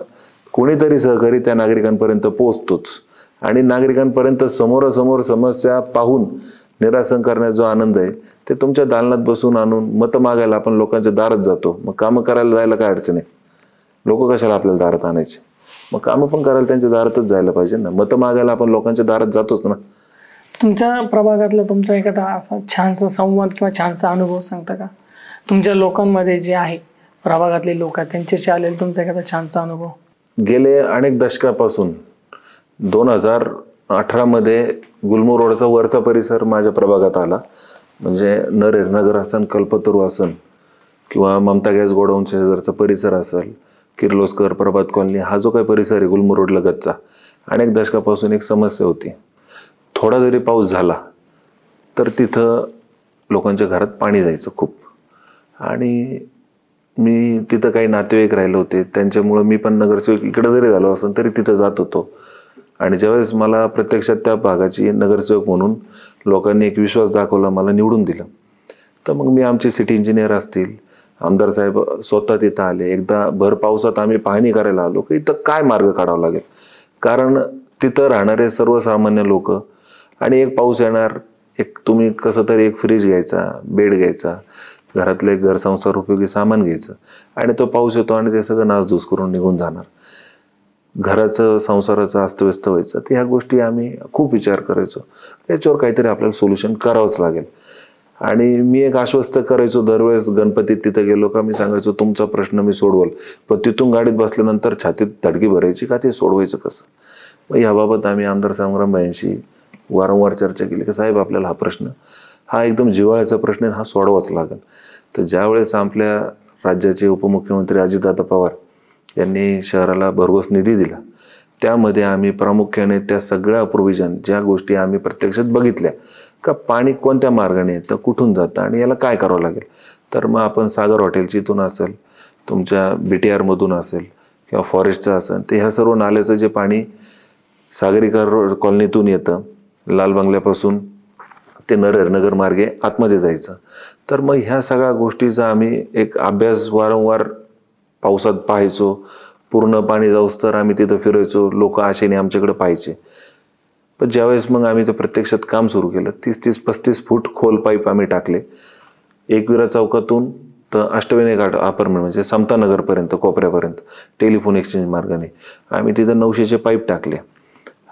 कोणीतरी सहकारी त्या नागरिकांपर्यंत पोहोचतोच. आणि नागरिकांपर्यंत समोरासमोर समस्या पाहून निरासन करण्याचा जो आनंद आहे ते तुमच्या दालनात बसून आणून मतं मागायला आपण लोकांच्या दारात जातो. मग कामं करायला जायला काय अडचण आहे? लोक कशाला आपल्याला दारात आणायचे? मग कामं पण करायला त्यांच्या दारातच जायला पाहिजे ना. मतं मागायला आपण लोकांच्या दारात जातोच ना. तुमच्या प्रभागातला तुमचा एखादा असा छानसा संवाद किंवा छानसा अनुभव सांगता का? तुमच्या लोकांमध्ये जे आहे, प्रभागातले लोक आहेत त्यांच्याशी आलेला तुमचा एखादा छानसा अनुभव? गेले अनेक दशकापासून 2018 मध्ये गुलमोहर रोडचा वरचा परिसर माझ्या प्रभागात आला. म्हणजे नगर असन, कल्पतरू असन किंवा ममता गॅस गोडाऊन शेजारचा परिसर असेल, किर्लोस्कर, प्रभात कॉलनी, हा जो काही परिसर आहे गुलमोहर रोड लगतचा, अनेक दशकापासून एक समस्या होती. थोडा जरी पाऊस झाला तर तिथं लोकांच्या घरात पाणी जायचं खूप. आणि मी तिथं काही नातेवाईक राहिले होते, त्यांच्यामुळं मी पण नगरसेवक इकडं जरी झालो असेल तरी तिथं जात होतो. आणि ज्यावेळेस मला प्रत्यक्षात त्या भागाची नगरसेवक म्हणून लोकांनी एक विश्वास दाखवला, मला निवडून दिलं, तर मग मी आमचे सिटी इंजिनियर असतील, आमदार साहेब स्वतः तिथं आले. एकदा भर पावसात आम्ही पाहणी करायला आलो की इथं काय मार्ग काढावा लागेल. कारण तिथं राहणारे सर्वसामान्य लोक आणि एक पाऊस येणार, एक तुम्ही कसं तरी एक फ्रीज घ्यायचा, बेड घ्यायचा, घरातले घरसंसार उपयोगी सामान घ्यायचं आणि तो पाऊस येतो आणि ते सगळं नासधूस करून निघून जाणार. घराचं संसाराचं अस्तव्यस्त व्हायचं. तर ह्या गोष्टी आम्ही खूप विचार करायचो, याच्यावर काहीतरी आपल्याला सोल्युशन करावंच लागेल. आणि मी एक आश्वस्त करायचो दरवेळेस गणपतीत तिथं गेलो का, मी सांगायचो तुमचा प्रश्न मी सोडवल. पण तिथून गाडीत बसल्यानंतर छातीत धडकी भरायची का ते सोडवायचं कसं. मग याबाबत आम्ही आमदार संग्रामभाईंशी वारंवार चर्चा केली की साहेब आपल्याला हा प्रश्न हा एकदम जिव्हाळ्याचा प्रश्न आहे, हा सोडवाच लागेल. तर ज्यावेळेस आपल्या राज्याचे उपमुख्यमंत्री अजितदादा पवार यांनी शहराला भरघोस निधी दिला, त्यामध्ये आम्ही प्रामुख्याने त्या सगळ्या प्रोव्हिजन ज्या गोष्टी आम्ही प्रत्यक्षात बघितल्या का पाणी कोणत्या मार्गाने येतं, कुठून जातं आणि याला काय करावं लागेल. तर मग आपण सागर हॉटेलची इथून असेल, तुमच्या BTR मधून असेल किंवा फॉरेस्टचं असेल, ते ह्या सर्व नाल्याचं जे पाणी सागरिका कॉलनीतून येतं, लाल बंगल्यापासून ते नगर मार्गे आतमध्ये जायचं. तर मग ह्या सगळ्या गोष्टीचा आम्ही एक अभ्यास वारंवार पावसात पाहायचो. पूर्ण पाणी जाऊस तर आम्ही तिथं फिरायचो, लोक आशेने आमच्याकडे पाहायचे. पण ज्यावेळेस मग आम्ही ते प्रत्यक्षात काम सुरू केलं, 30-35 फूट खोल पाईप आम्ही टाकले. एकविरा चौकातून तर अष्टविनायक अपार्टमेंट म्हणजे समतानगरपर्यंत, कोपऱ्यापर्यंत टेलिफोन एक्सचेंज मार्गाने आम्ही तिथं 900चे पाईप टाकले.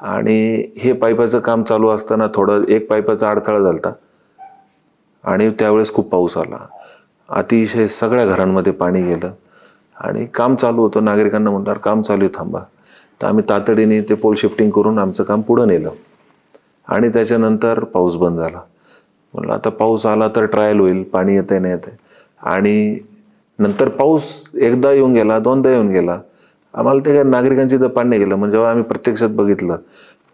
आणि हे पाईपाचं काम चालू असताना थोडं एक पाईपाचा अडथळा झाला आणि त्यावेळेस खूप पाऊस आला. अतिशय सगळ्या घरांमध्ये पाणी गेलं आणि काम चालू होतं. नागरिकांना म्हणणार काम चालू आहे थांबा. तर आम्ही तातडीने ते पोल शिफ्टिंग करून आमचं काम पुढं नेलं. आणि त्याच्यानंतर पाऊस बंद झाला. म्हणलं आता पाऊस आला तर ट्रायल होईल, पाणी येतंय नाही येतंय. आणि नंतर पाऊस एकदा येऊन गेला, दोनदा येऊन गेला, आम्हाला ते काय नागरिकांची तर पाणी गेलं. म्हणजे जेव्हा आम्ही प्रत्यक्षात बघितलं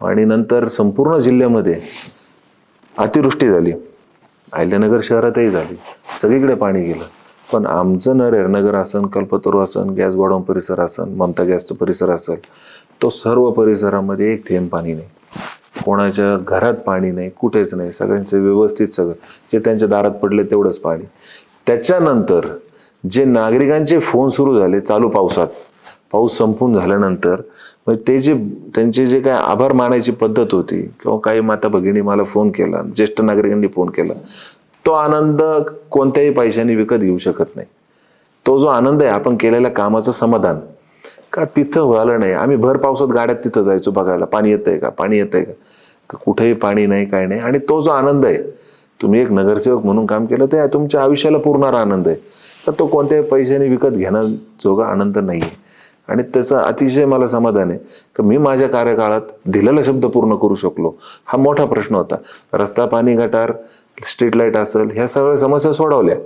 आणि नंतर संपूर्ण जिल्ह्यामध्ये अतिवृष्टी झाली, अहिल्यानगर शहरातही झाली, सगळीकडे पाणी गेलं. पण आमचं नगर असन, कल्पतरू असन, गॅस गोडाऊन परिसर असन, ममता गॅसचं परिसर असेल, तो सर्व परिसरामध्ये एक थेंब पाणी नाही, कोणाच्या घरात पाणी नाही, कुठेच नाही, सगळ्यांचं व्यवस्थित सगळं जे त्यांच्या दारात पडले तेवढंच पाणी. त्याच्यानंतर जे नागरिकांचे फोन सुरू झाले चालू पावसात, पाऊस संपून झाल्यानंतर म्हणजे ते जे त्यांचे जे काय आभार मानायची पद्धत होती किंवा काही माता भगिनी मला फोन केला, ज्येष्ठ नागरिकांनी फोन केला, तो आनंद कोणत्याही पैशाने विकत घेऊ शकत नाही. तो जो आनंद आहे आपण केलेल्या कामाचं समाधान का तिथं व्हायला नाही. आम्ही भर पावसात गाड्यात तिथं जायचो बघायला पाणी येतंय का, पाणी येतंय का, तर कुठेही पाणी नाही, काय नाही. आणि तो जो आनंद आहे, तुम्ही एक नगरसेवक म्हणून काम केलं ते तुमच्या आयुष्याला पुरणारा आनंद आहे, तर तो कोणत्याही पैशाने विकत घेण्याजोगा आनंद नाही आहे. आणि त्याचं अतिशय मला समाधान आहे की मी माझ्या कार्यकाळात दिलेला शब्द पूर्ण करू शकलो. हा मोठा प्रश्न होता. रस्ता, पाणी, गटार, स्ट्रीट लाईट असेल, ह्या सगळ्या समस्या सोडवल्या,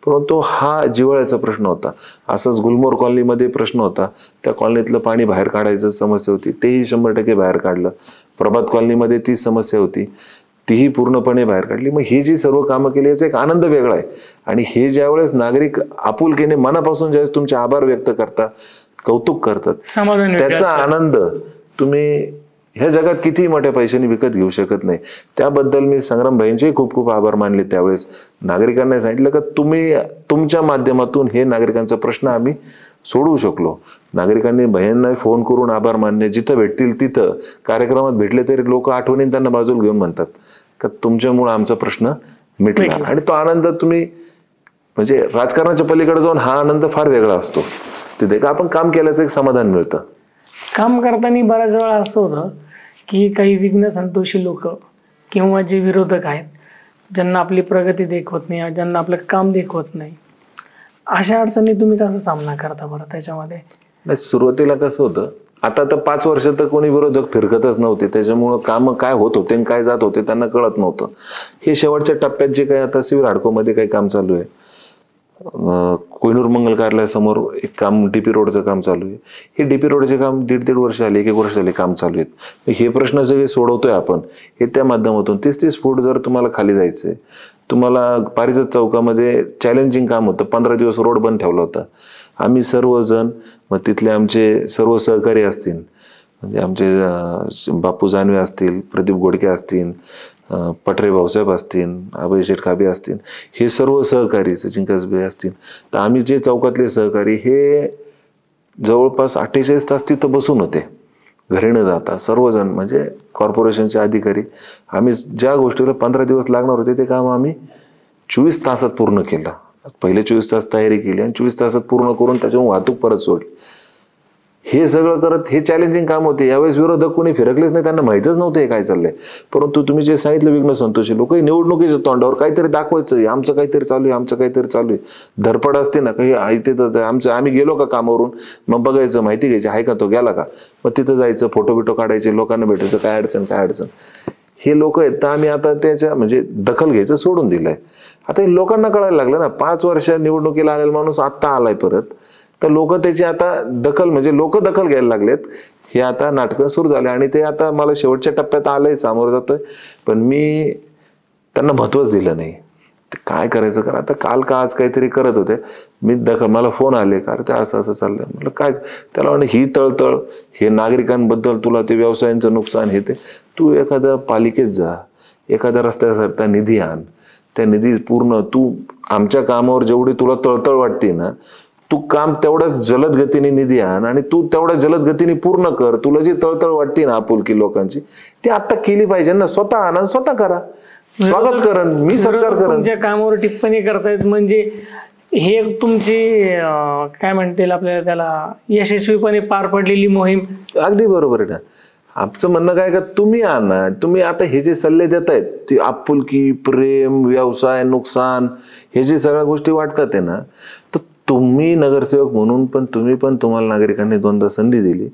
परंतु हा जिव्हाळ्याचा प्रश्न होता. असंच गुलमोहर कॉलनीमध्ये प्रश्न होता, त्या कॉलनीतलं पाणी बाहेर काढायचं समस्या होती, तेही 100% बाहेर काढलं. प्रभात कॉलनीमध्ये ती समस्या होती, तीही पूर्णपणे बाहेर काढली. मग ही जी सर्व कामं केली याचा एक आनंद वेगळा आहे. आणि हे ज्यावेळेस नागरिक आपुलकीने मनापासून ज्यावेळेस तुमचे आभार व्यक्त करतात, कौतुक करतात, समाधान वेगळं त्याचा असतं. आनंद तुम्ही ह्या जगात किती मोठ्या पैशाने विकत घेऊ शकत नाही. त्याबद्दल मी संग्राम भाईंचे खूप खूप आभार मानले. त्यावेळेस नागरिकांना सांगितलं का तुम्ही तुमच्या माध्यमातून हे नागरिकांचा प्रश्न आम्ही सोडवू शकलो. नागरिकांनी भैयांना फोन करून आभार मानणे, जिथं भेटतील तिथं कार्यक्रमात भेटले तरी लोक आठवणीने त्यांना बाजूला घेऊन म्हणतात का तुमच्यामुळे आमचा प्रश्न मिटला. आणि तो आनंद तुम्ही म्हणजे राजकारणाच्या पलीकडे जाऊन हा आनंद फार वेगळा असतो. तिथे का आपण काम केल्याचं एक समाधान मिळतं. काम करताना बऱ्याच वेळा असं होतं की काही विघ्न संतोषी लोक किंवा जे विरोधक आहेत, ज्यांना आपली प्रगती देखवत नाही, ज्यांना आपलं काम देखवत नाही, अशा अडचणी तुम्ही कसा सामना करता बरं त्याच्यामध्ये? नाही, सुरुवातीला कसं होतं, आता तर 5 वर्ष तर कोणी विरोधक फिरकतच नव्हते, त्याच्यामुळं कामं काय होत होते आणि काय जात होते त्यांना कळत नव्हतं. हे शेवटच्या टप्प्यात जे काही आता सिव्हिल हाडकोमध्ये काही काम चालू आहे, कोहिनूर मंगल कार्यालयासमोर एक काम डीपी रोडचं काम चालू आहे. हे डीपी रोडचे काम 1.5 वर्ष झाले, 1 वर्ष झाले काम चालू आहेत. हे प्रश्न सगळे सोडवतोय आपण हे त्या माध्यमातून. 30-30 फूट जर तुम्हाला खाली जायचंय, तुम्हाला पारिजात चौकामध्ये चॅलेंजिंग काम होतं, 15 दिवस रोड बंद ठेवला होता. आम्ही सर्वजण, मग तिथले आमचे सर्व सहकारी असतील, म्हणजे आमचे बापू जानवे असतील, प्रदीप गोडके असतील, पटरे भाऊसाहेब असतील, अभय शेठ खाबे असतील, हे सर्व सहकारी, सचिन कसबे असतील, तर आम्ही जे चौकातले सहकारी हे जवळपास 48 तास तिथं बसून होते, घरी न जाता सर्वजण, म्हणजे कॉर्पोरेशनचे अधिकारी. आम्ही ज्या गोष्टीला 15 दिवस लागणार होते ते काम आम्ही 24 तासात पूर्ण केलं. पहिले 24 तास तयारी केली आणि 24 तासात पूर्ण करून त्याच्यावर वाहतूक परत सोडली. हे सगळं करत हे चॅलेंजिंग काम होते. यावेळेस विरोधक कोणी फिरकलेच नाही, त्यांना माहितच नव्हतं हे काय चाललंय. परंतु तुम्ही जे सांगितलं विघ्न संतोषी लोक, निवडणुकीच्या तोंडावर काहीतरी दाखवायचं, आमचं काहीतरी चालू आहे, आमचं काहीतरी चालू आहे. धडपड असते ना काही इथे आमचं, आम्ही गेलो का कामावरून, मग बघायचं, माहिती घ्यायची, आहे का तो गेला का, मग तिथं जायचं, फोटो बिटो काढायचे, लोकांना भेटायचं, काय अडचण. हे लोक आहेत तर आम्ही आता त्याच्या म्हणजे दखल घ्यायचं सोडून दिलंय. आता हे लोकांना कळायला लागलं ना, 5 वर्ष निवडणुकीला आलेला माणूस आत्ता आलाय परत, तर लोक त्याची आता दखल, म्हणजे लोक दखल घ्यायला लागलेत. हे आता नाटकं सुरू झाले आणि ते आता मला शेवटच्या टप्प्यात आलंय, सामोरं जातोय, पण मी त्यांना महत्वच दिलं नाही. काय करायचं करा, आता काल का आज काहीतरी करत होते, मी दखल, मला फोन आले का ते असं चाललंय. म्हटलं काय, त्याला म्हणलं ही तळतळ, हे नागरिकांबद्दल तुला ते व्यवसायांचं नुकसान, हे ते, तू एखाद्या पालिकेत जा, एखाद्या रस्त्यासारखा निधी आण, त्या निधी पूर्ण तू आमच्या कामावर जेवढी तुला तळतळ वाटते ना, तू काम तेवढ्याच जलद गतीने निधी आण आणि तू तेवढ्या जलद गतीने पूर्ण कर. तुला जी तळतळ वाटते ना आपुलकी लोकांची, ती आता केली पाहिजे ना. स्वतः आणा, स्वतः करा, स्वागत करण, मी सरकार करण. तुमच्या कामावर टिप्पणी करतायत म्हणजे हे तुमची काय म्हणतील आपल्याला त्याला, यशस्वीपणे पार पडलेली मोहीम. अगदी बरोबर आहे ना. आमचं म्हणणं काय का तुम्ही आणा, तुम्ही आता हे जे सल्ले देतायत ते आपुलकी, प्रेम, व्यवसाय, नुकसान, हे जे सगळ्या गोष्टी वाटतात आहे ना, तर तुम्ही नगरसेवक म्हणून पण तुम्हाला नागरिकांनी 2दा संधी दिली.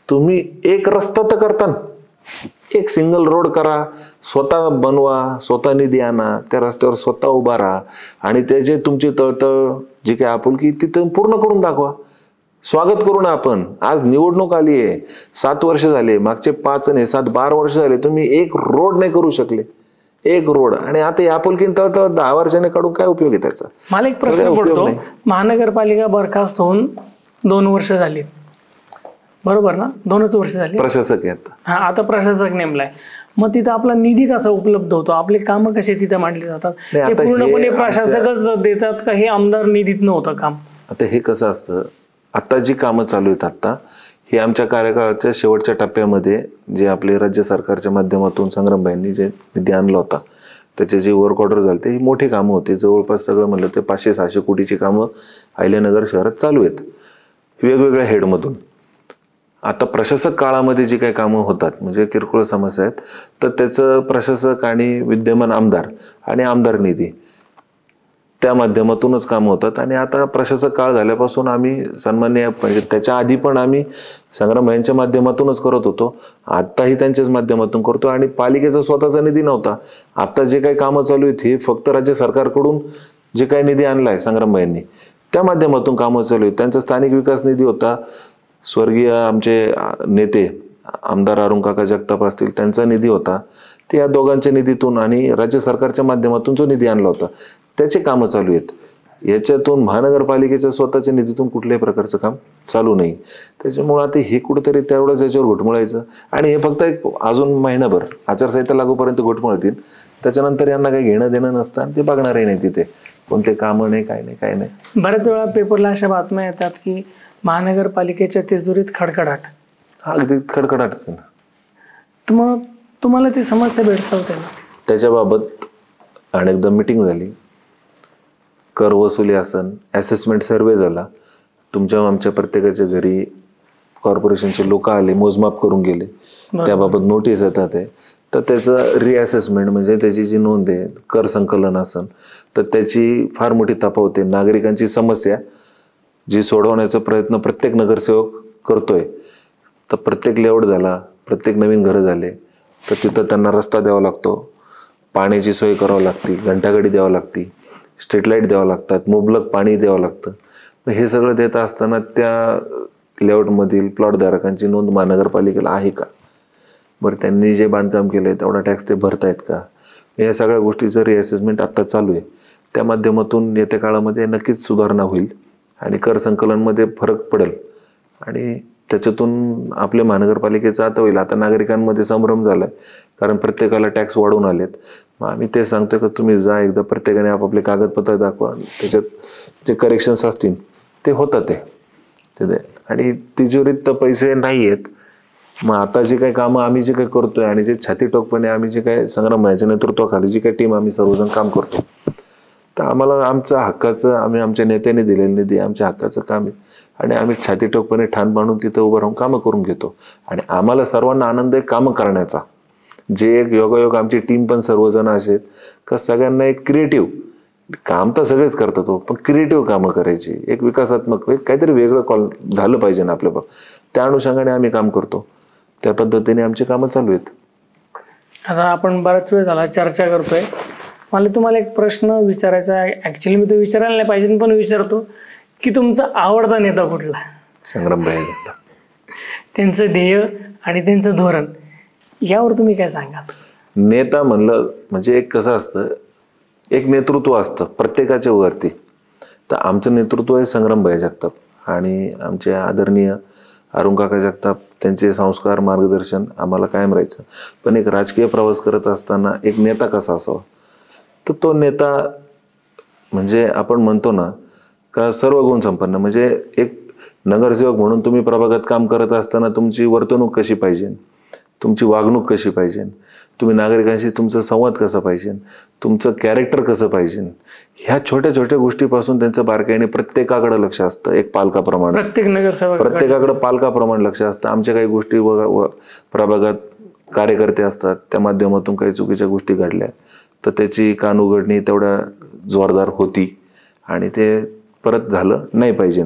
तुम्ही एक रस्ता तर करता ना, एक सिंगल रोड करा, स्वतः बनवा, स्वतः निधी आणा, त्या रस्त्यावर स्वतः उभा राहा आणि त्याचे तुमची तळतळ जी काही आपुलकी तिथं पूर्ण करून दाखवा. स्वागत करू ना आपण. आज निवडणूक आली आहे, 7 वर्ष झाले, मागचे 5 आणि 7, 12 वर्ष झाले, तुम्ही एक रोड नाही करू शकले, एक रोड. आणि आता या आपुलकीन तळतळ 10 वर्षाने काढून काय उपयोग आहे त्याचा? मला एक प्रश्न पडतो, महानगरपालिका बरखास्त होऊन 2 वर्ष झाली, बरोबर ना, 2च वर्ष झाली. प्रशासक आहे आता. हा, आता प्रशासक नेमलाय. मग तिथं आपला निधी कसा उपलब्ध होतो, आपले कामं कसे तिथे मांडली जातात, नाही, हे आता पूर्णपणे हे प्रशासकच देतात का, हे आमदार निधीत नव्हतं काम? आता हे कसं असतं, आता जी कामं चालू आहेत आता हे आमच्या कार्यकाळाच्या शेवटच्या टप्प्यामध्ये जे आपले राज्य सरकारच्या माध्यमातून संग्रामभाईंनी जे निधी आणला होता त्याचे जे वर्क ऑर्डर झाले ते मोठी कामं होती. जवळपास सगळं म्हणलं ते 500-600 कोटीची कामं अहिल्यानगर शहरात चालू आहेत वेगवेगळ्या हेडमधून. आता प्रशासक काळामध्ये जी काही कामं होतात म्हणजे किरकोळ समस्या आहेत तर त्याचं प्रशासक आणि विद्यमान आमदार आणि आमदार निधी त्या माध्यमातूनच कामं होतात. आणि आता प्रशासक काळ झाल्यापासून आम्ही सन्मान्य म्हणजे त्याच्या आधी पण आम्ही संग्रामभाईंच्या माध्यमातूनच करत होतो, आत्ताही त्यांच्याच माध्यमातून करतो. आणि पालिकेचा स्वतःचा निधी नव्हता. आता जे काही कामं चालू आहेत हे फक्त राज्य सरकारकडून जे काही निधी आणला आहे संग्रामभाईंनी त्या माध्यमातून कामं चालू आहेत. त्यांचा स्थानिक विकास निधी होता, स्वर्गीय आमचे नेते आमदार अरुणकाका जगताप असतील त्यांचा निधी होता, ते या दोघांच्या निधीतून आणि राज्य सरकारच्या माध्यमातून जो निधी आणला होता त्याचे कामं चालू आहेत. याच्यातून महानगरपालिकेच्या स्वतःच्या निधीतून कुठल्याही प्रकारचं काम चालू नाही. त्याच्यामुळे आता हे कुठेतरी तेवढंच याच्यावर घोटमळायचं आणि हे फक्त एक अजून महिनाभर आचारसंहिता लागूपर्यंत घोटमळतील. त्याच्यानंतर यांना काही घेणं देणं नसतं आणि ते बघणारही नाही तिथे कोणते कामं नाही, काय नाही, काय नाही. बऱ्याच वेळा पेपरला अशा बातम्या येतात की महानगरपालिकेच्या तिजोरीत खडखडाट. हा अगदी खडखडाटच आहे ना. तर मग तुम्हाला ती समस्या भेडसावते ना? त्याच्याबाबत अनेकदा मिटिंग झाली, कर वसुली असन, असेसमेंट सर्वे झाला, तुमच्या आमच्या प्रत्येकाच्या घरी कॉर्पोरेशनचे लोक आले, मोजमाप करून गेले, त्याबाबत नोटीस येतात आहे. तर त्याचं रिअसेसमेंट म्हणजे त्याची जी नोंद आहे, कर संकलन असन तर त्याची फार मोठी तफावत आहे. नागरिकांची समस्या जी सोडवण्याचा प्रयत्न प्रत्येक नगरसेवक करतोय, तर प्रत्येक लेआउट झाला, प्रत्येक नवीन घरं झाले तर तिथं त्यांना रस्ता द्यावा लागतो, पाण्याची सोय करावी लागते, घंटागाडी द्यावी लागते, स्ट्रीट लाईट द्यावं लागतात, मुबलक पाणी द्यावं लागतं. हे सगळं देत असताना त्या लेआउटमधील प्लॉटधारकांची नोंद महानगरपालिकेला आहे का? बरं, त्यांनी जे बांधकाम केलं आहे तेवढा टॅक्स ते भरतायत का? या सगळ्या गोष्टीचं रिअसेसमेंट आत्ता चालू आहे. त्या माध्यमातून येत्या काळामध्ये नक्कीच सुधारणा होईल आणि कर संकलनमध्ये फरक पडेल आणि त्याच्यातून आपल्या महानगरपालिकेचं आता होईल. आता नागरिकांमध्ये संभ्रम झाला आहे कारण प्रत्येकाला टॅक्स वाढवून आलेत. मग आम्ही ते सांगतोय की तुम्ही जा एकदा प्रत्येकाने आपापले कागदपत्र दाखवा, त्याच्यात जे करेक्शन्स असतील ते होतात ते आणि तिजोरीत तर पैसे नाही आहेत. मग आता जे काही कामं आम्ही जे काही करतोय आणि जे छातीटोकपणे आम्ही जे काही संग्रामभाईच्या नेतृत्वाखाली जी काही टीम आम्ही सर्वजण काम करतो तर आम्हाला आमच्या हक्काचं, आम्ही आमच्या नेत्याने दिलेलं निधी आमच्या हक्काचं काम आहे आणि आम्ही छातीटोकपणे ठाण बांधून तिथं उभं राहून कामं करून घेतो. आणि आम्हाला सर्वांना आनंद आहे कामं करण्याचा. जे एक योगायोग आमची टीम पण सर्वजण असे आहेत का सगळ्यांना एक क्रिएटिव्ह काम तर सगळेच करतात हो, पण क्रिएटिव्ह कामं करायची, एक विकासात्मक काहीतरी वेगळं कॉल झालं पाहिजे ना आपल्या. त्या अनुषंगाने आम्ही काम करतो, त्या पद्धतीने आमची कामं चालू आहेत. आता आपण बराच वेळ झाला चर्चा करतोय, मला तुम्हाला एक प्रश्न विचारायचा आहे. ऍक्च्युली मी तो विचारायला नाही पाहिजे पण विचारतो की तुमचा आवडता नेता कुठला? संग्रामभाई जगताप. त्यांचं ध्येय आणि त्यांचं धोरण यावर तुम्ही काय सांगाल? नेता म्हणलं म्हणजे एक कसं असतं, एक नेतृत्व असतं प्रत्येकाच्या वरती. तर आमचं नेतृत्व आहे संग्रामभाई जगताप आणि आमचे आदरणीय अरुणकाका जगताप, त्यांचे संस्कार मार्गदर्शन आम्हाला कायम राहायचं. पण एक राजकीय प्रवास करत असताना एक नेता कसा असावा, तर तो नेता म्हणजे आपण म्हणतो ना का सर्व गुण संपन्न. म्हणजे एक नगरसेवक म्हणून तुम्ही प्रभागात काम करत असताना तुमची वर्तणूक कशी पाहिजे, तुमची वागणूक कशी पाहिजे, तुम्ही नागरिकांशी तुमचा संवाद कसा पाहिजे, तुमचं कॅरेक्टर कसं पाहिजे, ह्या छोट्या छोट्या गोष्टीपासून त्यांचं बारकाईने प्रत्येकाकडे लक्ष असतं. एक पालकाप्रमाणे प्रत्येक नगरसेवक प्रत्येकाकडे पालकाप्रमाणे लक्ष असतं. आमच्या काही गोष्टी प्रभागात कार्यकर्ते असतात, त्या माध्यमातून काही चुकीच्या गोष्टी घडल्या तर त्याची कान उघडणी तेवढ्या जोरदार होती आणि ते परत झालं नाही पाहिजे.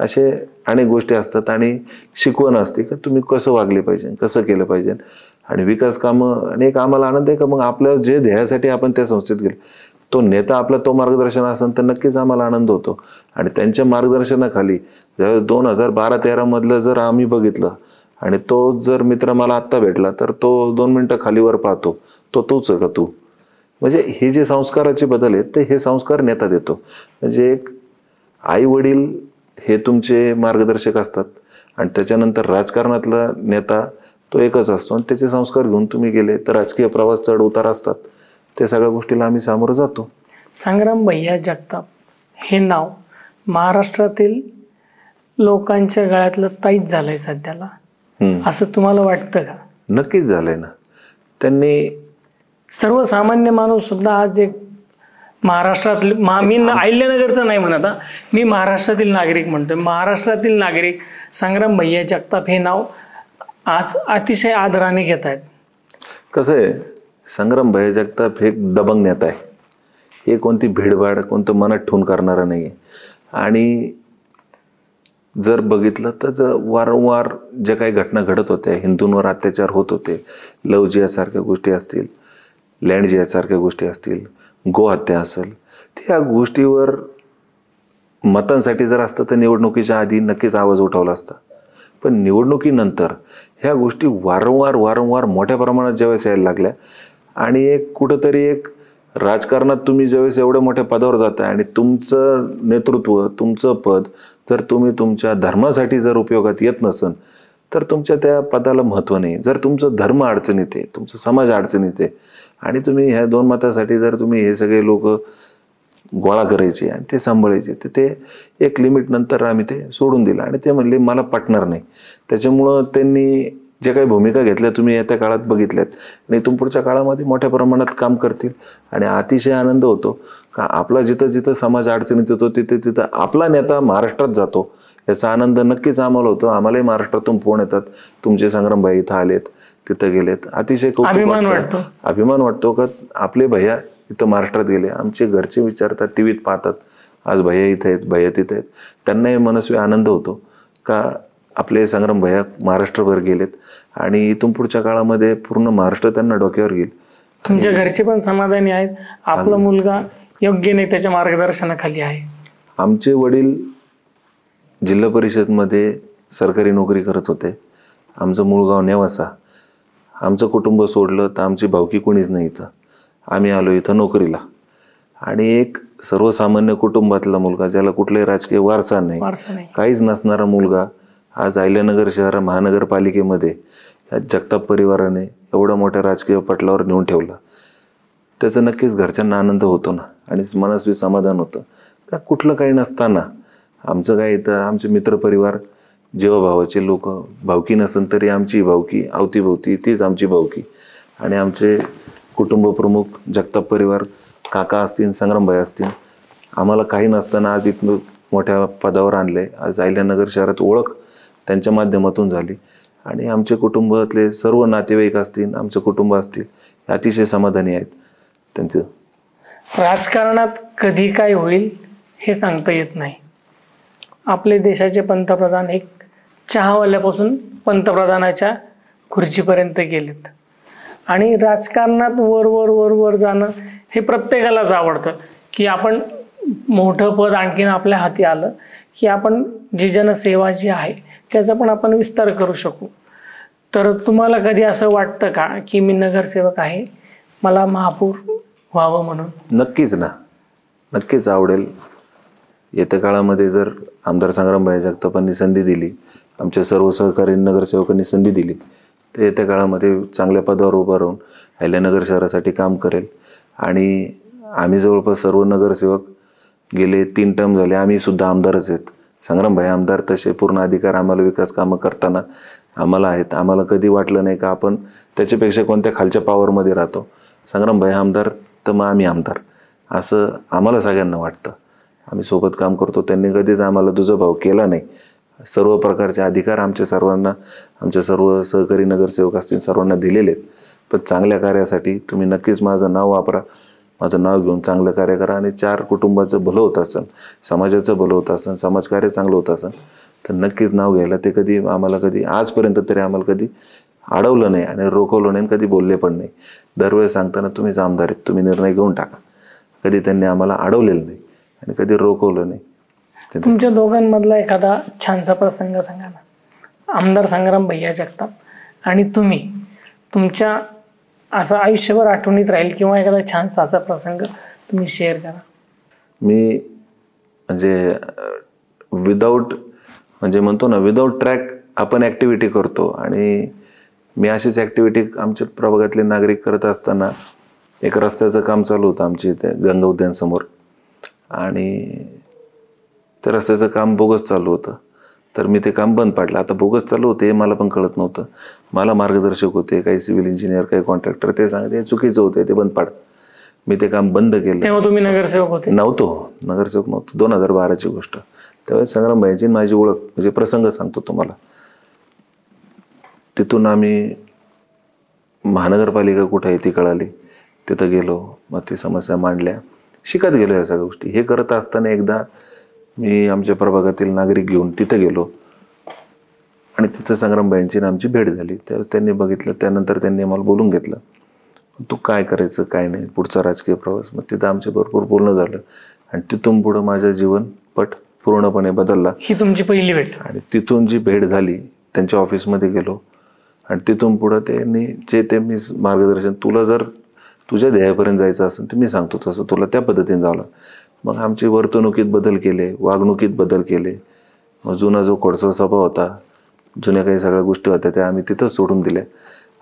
असे अनेक गोष्टी असतात आणि शिकवण असते की तुम्ही कसं वागले पाहिजे, कसं केलं पाहिजे. आणि विकास कामं आणि एक आम्हाला आनंद आहे का मग आपल्या जे ध्येयासाठी आपण त्या संस्थेत गेलो तो नेता आपला तो मार्गदर्शन असेल तर नक्कीच आम्हाला आनंद होतो. आणि त्यांच्या मार्गदर्शनाखाली ज्यावेळेस 2012-13 मधलं जर आम्ही बघितलं आणि तो जर मित्र मला आत्ता भेटला तर तो 2 मिनिटं खालीवर पाहतो, तो तूच का तू. म्हणजे हे जे संस्काराचे बदल आहेत ते हे संस्कार नेता देतो. म्हणजे एक आई वडील हे तुमचे मार्गदर्शक असतात आणि त्याच्यानंतर राजकारणातला नेता तो एकच असतो आणि त्याचे संस्कार घेऊन तुम्ही गेले तर राजकीय प्रवास चढ उतार असतात. त्या सगळ्या गोष्टीला आम्ही सामोरं जातो. संग्राम भैया जगताप हे नाव महाराष्ट्रातील लोकांच्या गळ्यातलं ताईत झालंय सध्याला, असं तुम्हाला वाटतं का? नक्कीच झालंय ना. त्यांनी सर्वसामान्य माणूस सुद्धा आज एक महाराष्ट्रातले मी अहिल्यानगरचं नाही म्हणत, मी महाराष्ट्रातील नागरिक म्हणतोय. महाराष्ट्रातील नागरिक संग्राम भैया जगताप हे नाव आज अतिशय आदराने घेत आहेत. कसं आहे, संग्राम भैया जगताप हे एक दबंग नेता आहे. हे कोणती भीडभाड कोणतं मनात ठेवून करणारा नाही आहे. आणि जर बघितलं तर वारंवार ज्या काही घटना घडत होत्या, हिंदूंवर अत्याचार होत होते, लव जिहासारख्या गोष्टी असतील, लँड जिहासारख्या गोष्टी असतील, गोहत्या असेल, त्या गोष्टीवर मतांसाठी जर असतं तर निवडणुकीच्या आधी नक्कीच आवाज उठवला असता. पण निवडणुकीनंतर ह्या गोष्टी वारंवार मोठ्या प्रमाणात ज्यावेळेस यायला लागल्या आणि एक कुठंतरी एक राजकारणात तुम्ही ज्यावेळेस एवढ्या मोठ्या पदावर जाता आणि तुमचं नेतृत्व, तुमचं पद जर तुम्ही तुमच्या धर्मासाठी जर उपयोगात येत नसन तर तुमच्या त्या पदाला महत्त्व नाही. जर तुमचं धर्म अडचणीत आहे, तुमचं समाज अडचणीत आहे आणि तुम्ही ह्या दोन मतासाठी जर तुम्ही हे सगळे लोक गोळा करायचे आणि ते सांभाळायचे तर ते एक लिमिट नंतर आम्ही ते सोडून दिलं आणि ते म्हणले मला पटणार नाही. त्याच्यामुळं त्यांनी जे काही भूमिका घेतल्या तुम्ही येत्या काळात बघितल्यात आणि इथून पुढच्या काळामध्ये मोठ्या प्रमाणात काम करतील. आणि अतिशय आनंद होतो का आपला जिथं जिथं समाज अडचणीत येतो तिथं आपला नेता महाराष्ट्रात जातो, याचा आनंद नक्कीच आम्हाला होतो. आम्हालाही महाराष्ट्रातून फोन येतात, तुमचे संग्राम भाई इथं आलेत, तिथं गेलेत. अतिशय अभिमान वाटतो का आपले भैया इथं महाराष्ट्रात गेले. आमचे घरचे विचारतात, टीव्हीत पाहतात, आज भैया इथे आहेत, भैया तिथे आहेत. त्यांनाही मनस्वी आनंद होतो का आपले संग्राम भैया महाराष्ट्रभर गेलेत आणि इथून पुढच्या काळामध्ये पूर्ण महाराष्ट्र त्यांना डोक्यावर घेईल. तुमच्या घरचे पण समाधानी आहेत, आपला मुलगा योग्य नेत्याच्या मार्गदर्शनाखाली आहे. आमचे वडील जिल्हा परिषदमध्ये सरकारी नोकरी करत होते. आमचं मूळ गाव नेवासा. आमचं कुटुंब सोडलं तर आमची भावकी कोणीच नाही इथं. आम्ही आलो इथं नोकरीला आणि एक सर्वसामान्य कुटुंबातला मुलगा ज्याला कुठलाही राजकीय वारसा नाही, काहीच नसणारा मुलगा आज अहिल्यानगर शहर महानगरपालिकेमध्ये या जगताप परिवाराने एवढा मोठ्या राजकीय पटलावर नेऊन ठेवला. त्याचा नक्कीच घरच्यांना आनंद होतो ना आणि मनस्वी समाधान होतं का कुठलं काही नसताना आमचं काय इथं आमचे मित्रपरिवार जीवाभावाचे लोक, भावकी नसेल तरी आमची भावकी अवतीभोवती तीच आमची भावकी. आणि आमचे कुटुंब प्रमुख जगताप परिवार, काका असतील, संग्रामभाई असतील, आम्हाला काही नसताना आज इथं मोठ्या पदावर आणले. आज अहिल्यानगर शहरात ओळख त्यांच्या माध्यमातून झाली आणि आमचे कुटुंबातले सर्व नातेवाईक असतील, आमचं कुटुंब असतील, अतिशय समाधानी आहेत त्यांचं. राजकारणात कधी काय होईल हे सांगता येत नाही. आपले देशाचे पंतप्रधान एक चहावाल्यापासून पंतप्रधानाच्या खुर्चीपर्यंत गेलेत आणि राजकारणात वर जाणं हे प्रत्येकालाच आवडतं की आपण मोठं पद आणखीन आपल्या हाती आलं की आपण जी जनसेवा जी आहे त्याचा पण आपण विस्तार करू शकू. तर तुम्हाला कधी असं वाटतं का की मी नगरसेवक आहे, मला महापौर व्हावं म्हणून? नक्कीच ना, नक्कीच आवडेल. येत्या काळामध्ये जर आमदार संग्रामभाई जगतापांनी संधी दिली, आमच्या सर्व सहकारी नगरसेवकांनी संधी दिली तर येत्या काळामध्ये चांगल्या पदावर उभं राहून अहिल्यानगर शहरासाठी काम करेल. आणि आम्ही जवळपास सर्व नगरसेवक गेले 3 टर्म झाले, आम्ही सुद्धा आमदारच आहेत. संग्रामभाई आमदार तसे पूर्ण अधिकार आम्हाला विकास कामं करताना आम्हाला आहेत. आम्हाला कधी वाटलं नाही का आपण त्याच्यापेक्षा कोणत्या खालच्या पावरमध्ये राहतो. संग्रामभाई आमदार तर मग आम्ही आमदार, असं आम्हाला सगळ्यांना वाटतं. आम्ही सोबत काम करतो, त्यांनी कधीच आम्हाला दुजाभाव केला नाही. सर्व प्रकारचे अधिकार आमच्या सर्वांना, आमच्या सर्व सहकारी नगरसेवक असतील सर्वांना दिलेले आहेत. पण चांगल्या कार्यासाठी तुम्ही नक्कीच माझं नाव वापरा, माझं नाव घेऊन चांगलं कार्य करा. आणि 4 कुटुंबाचं भलं होत असेल, समाजाचं भलं होत असेल, समाजकार्य चांगलं होत असेल तर नक्कीच नाव घ्यायला ते कधी आम्हाला कधी आजपर्यंत तरी आम्हाला कधी अडवलं नाही आणि रोखवलं नाही, कधी बोलले पण नाही. दरवेळेस सांगताना तुम्हीच आमदार आहेत, तुम्ही निर्णय घेऊन टाका. कधी त्यांनी आम्हाला अडवलेलं नाही आणि कधी रोखवलं नाही. तुमच्या दोघांमधला एखादा छानसा प्रसंग सांगा ना. आमदार संग्राम भैया जगताप आणि तुम्ही, तुमच्या असं आयुष्यभर आठवणीत राहील किंवा एखादा छानसा असा प्रसंग तुम्ही शेअर करा. मी म्हणजे विदाऊट ट्रॅक आपण ॲक्टिव्हिटी करतो आणि मी अशीच ॲक्टिव्हिटी आमच्या प्रभागातले नागरिक करत असताना एक रस्त्याचं काम चालू होतं आमच्या इथे गंगा उद्यानसमोर आणि त्या रस्त्याचं काम बोगस चालू होतं. तर मी ते काम बंद पाडलं. आता बोगस चालू होते हे मला पण कळत नव्हतं. मला मार्गदर्शक होते, काही सिव्हिल इंजिनियर, काही कॉन्ट्रॅक्टर, ते सांगते चुकीचं होते, ते बंद पाड. मी ते काम बंद केलं. तेव्हा तुम्ही नगरसेवक होते? नव्हतो, नगरसेवक नव्हतो. 2012ची गोष्ट. त्यावेळेस संग्राम भाईंची माझी ओळख, म्हणजे प्रसंग सांगतो तुम्हाला. तिथून आम्ही महानगरपालिका कुठं आहे ती कळाली, तिथं गेलो, मग ती समस्या मांडल्या, शिकत गेलो या सगळ्या गोष्टी. हे करत असताना एकदा मी आमच्या प्रभागातील नागरिक घेऊन तिथं गेलो आणि तिथं संग्रामबाईंची आमची भेट झाली. त्यावेळेस त्यांनी बघितलं, त्यानंतर त्यांनी आम्हाला बोलून घेतलं, तू काय करायचं काय नाही, पुढचा राजकीय प्रवास. मग तिथं आमचे भरपूर बोलणं झालं आणि तिथून पुढं माझं जीवनपट पूर्णपणे बदलला. ही तुमची पहिली भेट? आणि तिथून जी भेट झाली, त्यांच्या ऑफिसमध्ये गेलो आणि तिथून पुढं त्यांनी जे ते मी मार्गदर्शन, तुला जर तुझ्या ध्येयापर्यंत जायचं असेल तर मी सांगतो तसं तुला त्या पद्धतीने जावं. मग आमची वर्तणुकीत बदल केले, वागणुकीत बदल केले. मग जुना जो खोडसा स्वभाव होता, जुन्या काही सगळ्या गोष्टी होत्या त्या आम्ही तिथंच सोडून दिल्या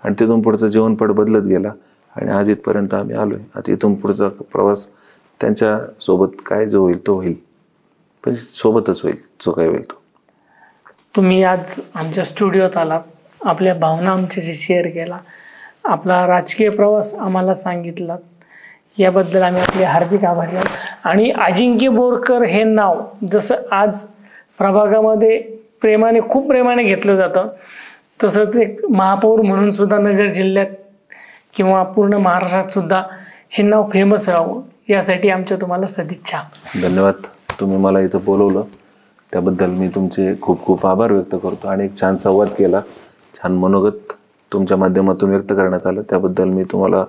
आणि तिथून पुढचं जीवनपट बदलत गेला आणि आज इथपर्यंत आम्ही आलोय. आता इथून पुढचा प्रवास त्यांच्या सोबत काय जो होईल तो होईल, पण सोबतच होईल जो काय होईल तो. तुम्ही आज आमच्या स्टुडिओत आलात, आपल्या भावना आमच्याशी शेअर केला, आपला राजकीय प्रवास आम्हाला सांगितला, याबद्दल आम्ही आपले हार्दिक आभारी आहोत. आणि अजिंक्य बोरकर हे नाव जसं आज प्रभागामध्ये प्रेमाने, खूप प्रेमाने घेतलं जातं, तसंच एक महापौर म्हणून सुद्धा नगर जिल्ह्यात किंवा पूर्ण महाराष्ट्रात सुद्धा हे नाव फेमस व्हावं, यासाठी आमच्या तुम्हाला सदिच्छा. धन्यवाद. तुम्ही मला इथं बोलवलं त्याबद्दल मी तुमचे खूप खूप आभार व्यक्त करतो आणि एक छान संवाद केला, छान मनोगत तुमच्या माध्यमातून व्यक्त करण्यात आलं, त्याबद्दल मी तुम्हाला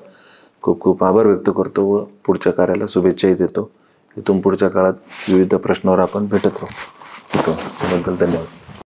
खूप खूप आभार व्यक्त करतो व पुढच्या कार्याला शुभेच्छाही देतो. इथून पुढच्या काळात विविध प्रश्नावर आपण भेटत राहू. त्याबद्दल धन्यवाद.